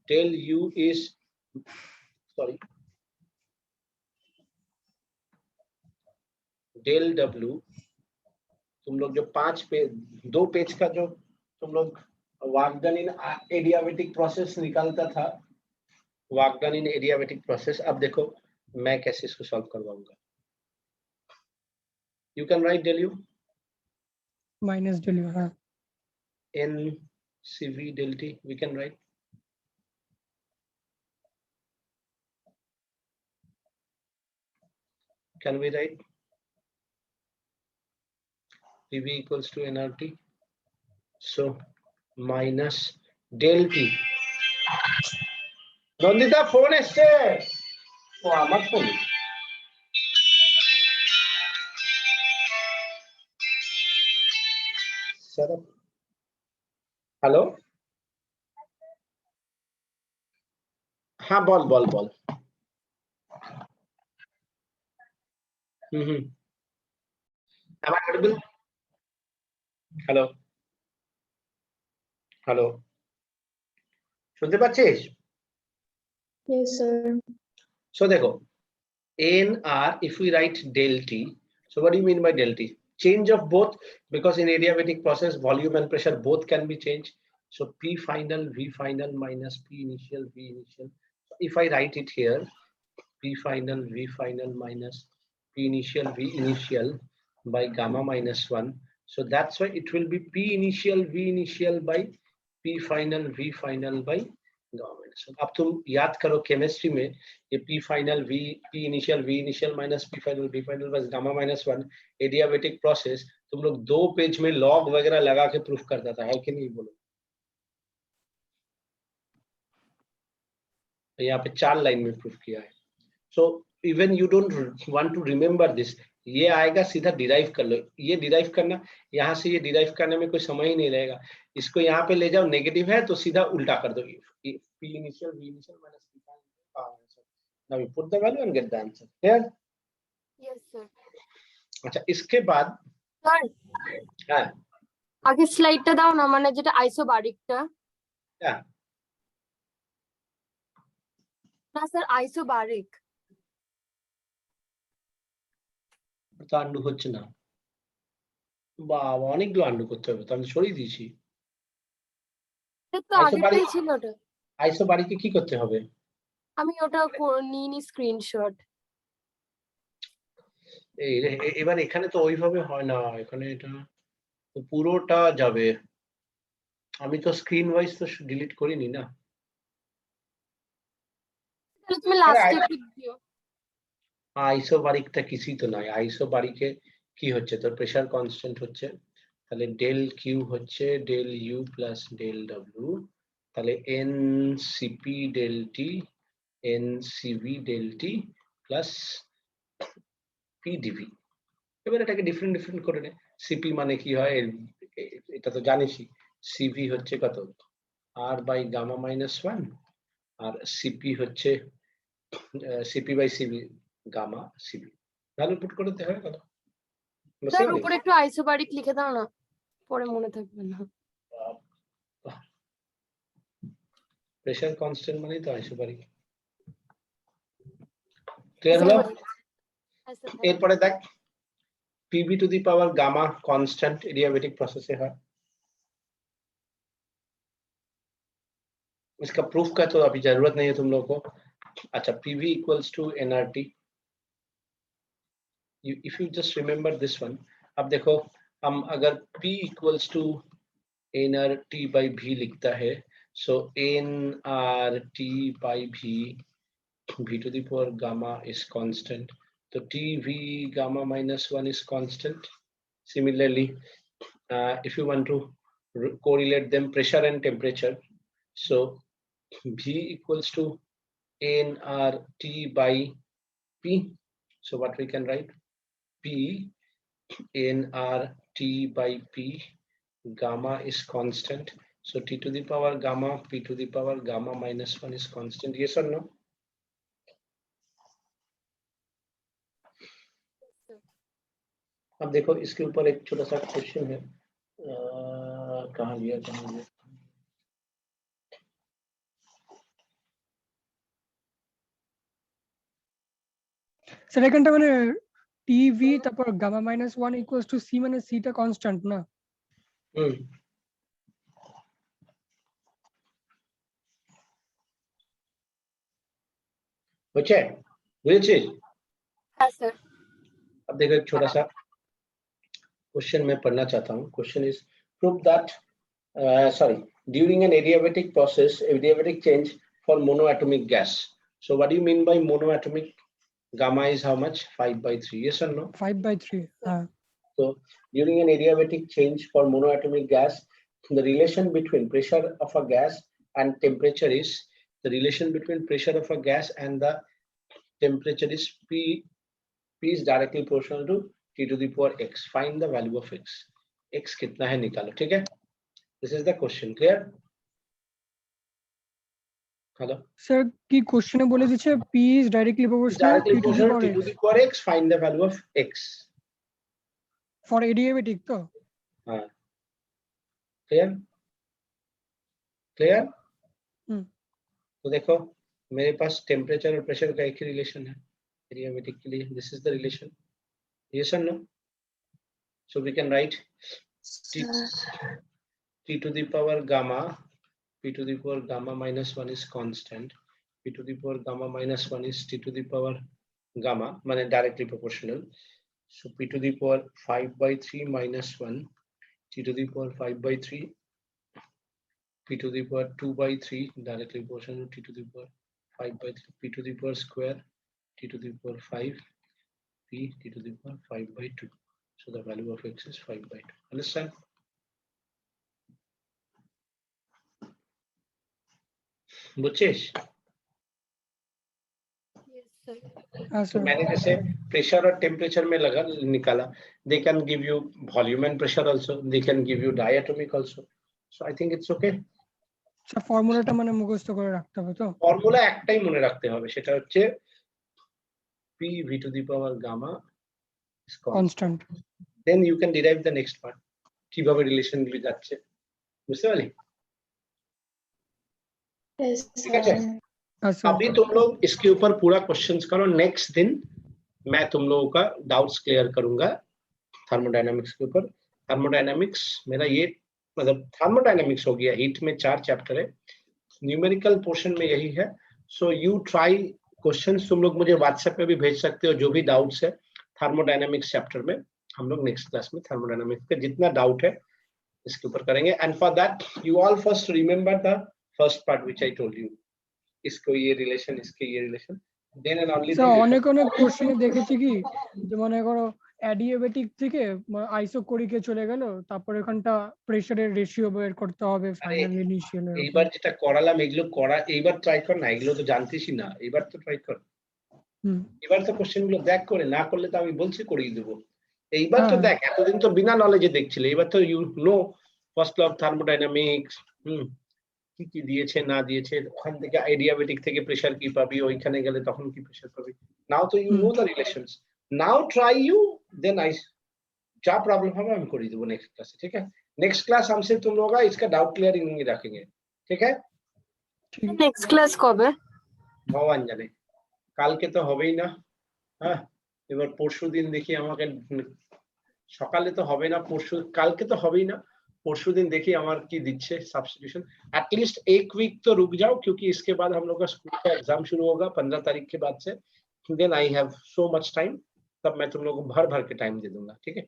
del U is del W. तुम लोग जो 2 पेज का जो तुम लोग work done in adiabatic process निकालता था, work done in adiabatic process. अब देखो मैं कैसे इसको सॉल्व करवाऊंगा. You can write del u minus del u. हाँ. NCV del T we can write. Can we write PV equals to nRT? So minus del T. Nandita phone এসছে. ও আমার phone. Hello, হ্যাঁ বল. Am I audible? হ্যালো, শুনতে পাচ্ছিস? Yes, sir. So देखो NR, if we write del T, so what do you mean by del T? Change of both, because in adiabatic process volume and pressure both can be changed. So P final V final minus P initial V initial. So if I write it here, P final V final minus P initial V initial by gamma minus 1. So that's why it will be P initial V initial by P final V final by gamma minus 1। अब तुम याद करो chemistry में ये P final V initial minus P final बस gamma minus 1 adiabatic process तुम लोग 2 page में लॉग वगैरह लगा के प्रूफ करता था, है कि नहीं बोलो? यहाँ पे 4 लाइन में प्रूफ किया है। So even you don't want to remember this, ये आएगा सीधा डिराइव कर लो। ये डिराइव करना, यहाँ से ये डिराइव करने में कोई समय ही नहीं रहेगा। इसको यहाँ पे ले जाओ, नेगेटिव है तो सीधा उल्टा कर दो, P initial V initial minus P final. Now you put the value and get the answer. Clear? Yes, sir. अच्छा, इसके बाद Sir, हाँ আগে স্লাইডটা দাও না, মানে যেটা আইসোবারিকটা। क्या না স্যার, আইসোবারিক। তো আন্ডু হচ্ছে না বাবা, অনেকগুলো আন্ডু করতে হবে তো, আমি সরিয়ে দিয়েছি। এটা তো আগেরটাই ছিল ওটা। আইসোবারিকে কি করতে হবে? আমি ওটা নিইনি স্ক্রিনশট। এবার এখানে তো ওইভাবে হয় না, এখানে এটা তো পুরোটা যাবে। আমি তো স্ক্রিন ওয়াইজ তো ডিলিট করিনি না। তাহলে তুমি লাস্টে টিক দিও। আইসোবারিকটা কিছুই তো নয়। আইসোবারিকে কি হচ্ছে, তোর প্রেসার কনস্ট্যান্ট হচ্ছে, তাহলে ডেল কিউ হচ্ছে del U plus del W, তাহলে N C P del T N C V del T plus P D V. এবার এটাকে ডিফারেন্ট করে নে। সিপি মানে কি হয় এটা তো জানিসই, সিভি হচ্ছে কত আর বাই গামা মাইনাস 1, আর সিপি হচ্ছে C P by C V gamma C V. Value put করতে হয় কত? স্যার উপরে একটু আইসোবারিক লিখে দাও না, পরে মনে থাকবে না। প্রেসার কনস্ট্যান্ট মানে তো আইসোবারিক। ক্লিয়ার হলো? এরপরে দেখ PV to the power gamma constant adiabatic process है। इसका प्रूफ का तो अभी जरूरत नहीं है तुम लोगों को। अच्छा, PV equals to NRT, if you just remember this one. अब देखो हम अगर P equals to NRT by V लिखता है, so NRT by V to the power gamma is constant, so TV gamma minus 1 is constant. Similarly, if you want to correlate them, pressure and temperature, so V equals to nRT by P. So what we can write? P nRT by P, gamma is constant. So T to the power gamma, P to the power gamma minus 1 is constant. Yes or no? अब देखो इसके ऊपर एक छोटा सा question है, कहाँ गया স্যার এখানটা মানে টিভি তারপর gamma minus 1 equals to C, মানে সিটা কনস্ট্যান্ট না? बच्चे बुझे? হ্যাঁ স্যার। अब देखो एक छोटा सा क्वेश्चन मैं पढ़ना चाहता हूँ। Question is prove that during an adiabatic process adiabatic change for monoatomic gas. So what do you mean bye monoatomic? Gamma is how much? 5/3। Yes और नो? 5/3। हाँ। So during an adiabatic change for monoatomic gas, the relation between pressure of a gas and temperature is the relation between pressure of a gas and the temperature is P is directly proportional to T to the power x. Find the value of x. X कितना है निकालो, ठीक है? This is the question. Clear? Hello. Sir, की question में बोले दीजिए P is directly proportional to T to the power x. Find the value of x. For adiabatic तो? हाँ. Clear? Clear? तो देखो मेरे पास टेम्परेचर और प्रेशर का एक ही रिलेशन है एडियाबेटिक के लिए। This is the relation. Yes और no? So we can write T to the power gamma, P to the power gamma minus 1 is constant, P to the power gamma minus 1 is T to the power gamma, माने directly proportional. So P to the power 5/3 minus 1, T to the power 5/3 p to the power 2 by 3 directly proportional to t to the power 5 by 3 p to the power square t to the power 5 p t to the power 5 by 2. So the value of x is 5 by 2. Understand? बुझेश? Yes, sir. हाँ तो sir मैंने जैसे pressure और temperature में लगा निकाला, they can give you volume and pressure also, they can give you diatomic also. So I think it's okay. আচ্ছা ফর্মুলাটা মানে মুখস্থ করে রাখতে হবে তো? ফর্মুলা একটাই মনে রাখতে হবে, সেটা হচ্ছে p v to the power gamma is constant. Constant. Then you can derive the next part. কিভাবে রিলেশন গুলি যাচ্ছে, বুঝতে পারলি? Yes, ठीक है sir. हाँ सर अभी तुम लोग इसके ऊपर पूरा क्वेश्चंस करो, नेक्स्ट दिन मैं तुम लोगों का डाउट्स क्लियर करूंगा थर्मोडायनामिक्स के ऊपर। थर्मोडायनामिक्स मेरा ये मतलब थर्मोडायनामिक्स हो गया, हीट में 4 चैप्टर है, न्यूमेरिकल पोर्शन में यही है। सो यू ट्राई क्वेश्चंस, तुम लोग मुझे व्हाट्सएप पे भी भेज सकते हो जो भी डाउट्स है थर्मोडायनामिक्स चैप्टर में। हम लोग नेक्स्ट क्लास में थर्मोडायनामिक्स का जितना डाउट है इसके ऊपर करेंगे। And for that you all first remember the first part which I told you, इसको ये रिलेशन, इसके ये relation, then and only sir অনেক অনেক কোশ্চেনে দেখেছি কি যে মনে করো অ্যাডিয়াবেটিক থেকে আইসোকোরিকে চলে গেল, তারপর এখানটা প্রেসারের রেশিও বের করতে হবে ফাইনাল ইনিশিয়াল। এইবার যেটা করালাম এগুলো করা, এইবার ট্রাই কর না, এগুলো তো জানতিসই না, এবার তো ট্রাই কর, এবার তো কোশ্চেন গুলো দেখ করে, না করলে তো আমি বলছি করিয়ে দেবো। এইবার তো দেখ, এতদিন তো বিনা নলেজে দেখছিলে, এবার তো you know first law of thermodynamics, কি কি দিয়েছে না দিয়েছে, ওখান থেকে আইডিয়াবেটিক থেকে প্রেসার কি পাবি, ওইখানে গেলে তখন কি প্রেসার পাবি। নাও তো you know the relations, now try you, then I क्या प्रॉब्लम है हम कर देबो नेक्स्ट क्लास, ठीक है? नेक्स्ट क्लास हमसे तुम लोग का इसका डाउट क्लियरिंग रखेंगे, ठीक है? নেক্সট ক্লাস কবে? ভগবান জানে, কালকে তো হবেই না। হ্যাঁ, এবার পরশুদিন দেখি, আমাকে সকালে তো হবে না, পরশু কালকে তো হবেই না, পরশুদিন देखिए আমার কি দিচ্ছে सब्स्टिट्यूशन। एटलीस्ट एक वीक तो रुक जाओ, क्योंकि इसके बाद हम लोग का स्कूल का एग्जाम शुरू होगा 15 तारीख के बाद से। Then I have so much time, तब मैं तुम लोगों को भर भर के टाइम दे दूंगा, ठीक है?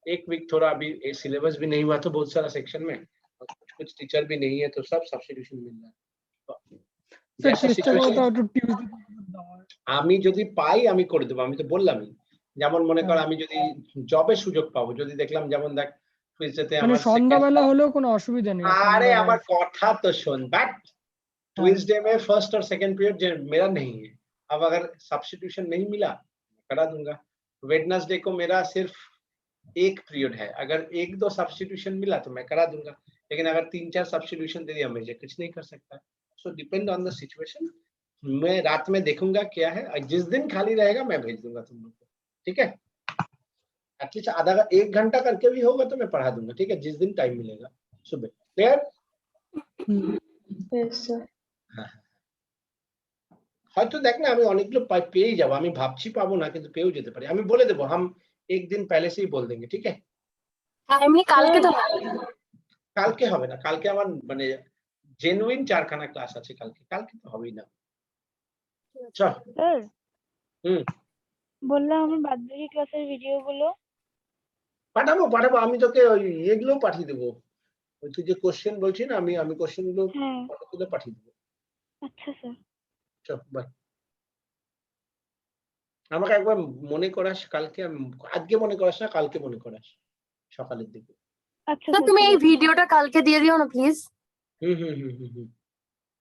एक वीक थोड़ा अभी सिलेबस भी नहीं हुआ तो बहुत सारा सेक्शन में, और कुछ टीचर भी नहीं है, तो सब सब्स्टिट्यूशन मिल रहा है। আমি যদি পাই আমি করে দেবো, আমি তো বললামই। যেমন মনে কর আমি যদি জবের সুযোগ পাবো, যদি দেখলাম, যেমন দেখ টুইজডেতে মানে আমার সন্ধ্যাবেলা হলেও কোনো অসুবিধা নেই। अरे আমার কথা तो सुन, बट ट्यूसडे में फर्स्ट और सेकंड पीरियड मेरा नहीं है। अब अगर सब्स्टिट्यूशन नहीं मिला करा दूंगा। वेडनेसडे को मेरा सिर्फ एक पीरियड है, अगर 1-2 सब्स्टिट्यूशन मिला तो मैं करा दूंगा, लेकिन अगर 3-4 सब्स्टिट्यूशन दे दिया मुझे कुछ नहीं कर सकता। सो डिपेंड ऑन द सिचुएशन, मैं रात में देखूंगा क्या है, जिस दिन खाली रहेगा मैं भेज दूंगा तुम लोग को, ठीक है? एटलीस्ट आधा 1 घंटा करके भी होगा तो मैं पढ़ा दूंगा, ठीक है? जिस दिन टाइम मिलेगा सुबह। क्लियर? Yes, sir. হয়তো দেখ না, আমি অনেকগুলো পেয়ে যাবো, আমি ভাবছি পাবো না, কিন্তু পেয়েও যেতে পারি। আমি বলে দেবো, हम एक दिन पहले से ही बोल देंगे, ठीक है? এমনি কালকে তো না। কালকে হবে না, কালকে আমার মানে জেনুইন 4খানা ক্লাস আছে কালকে, কালকে তো হবেই না। চল। স্যার বললাম Hmm. আমার বাদবাকি ক্লাসের ভিডিওগুলো পাঠাবো পাঠাবো, আমি তোকে ওই এগুলো পাঠিয়ে দেবো, ওই তুই যে কোশ্চেন বলছিস না, আমি কোশ্চেন গুলো হ্যাঁ ফটো তুলে পাঠিয়ে দেবো। আচ্ছা স্যার। চল বাই। আমাকে একবার মনে করাস কালকে, আজকে মনে করাস না, কালকে মনে করাস সকালের দিকে। আচ্ছা তুমি এই ভিডিওটা কালকে দিয়ে দিও না প্লিজ। হুম হুম হুম হুম হুম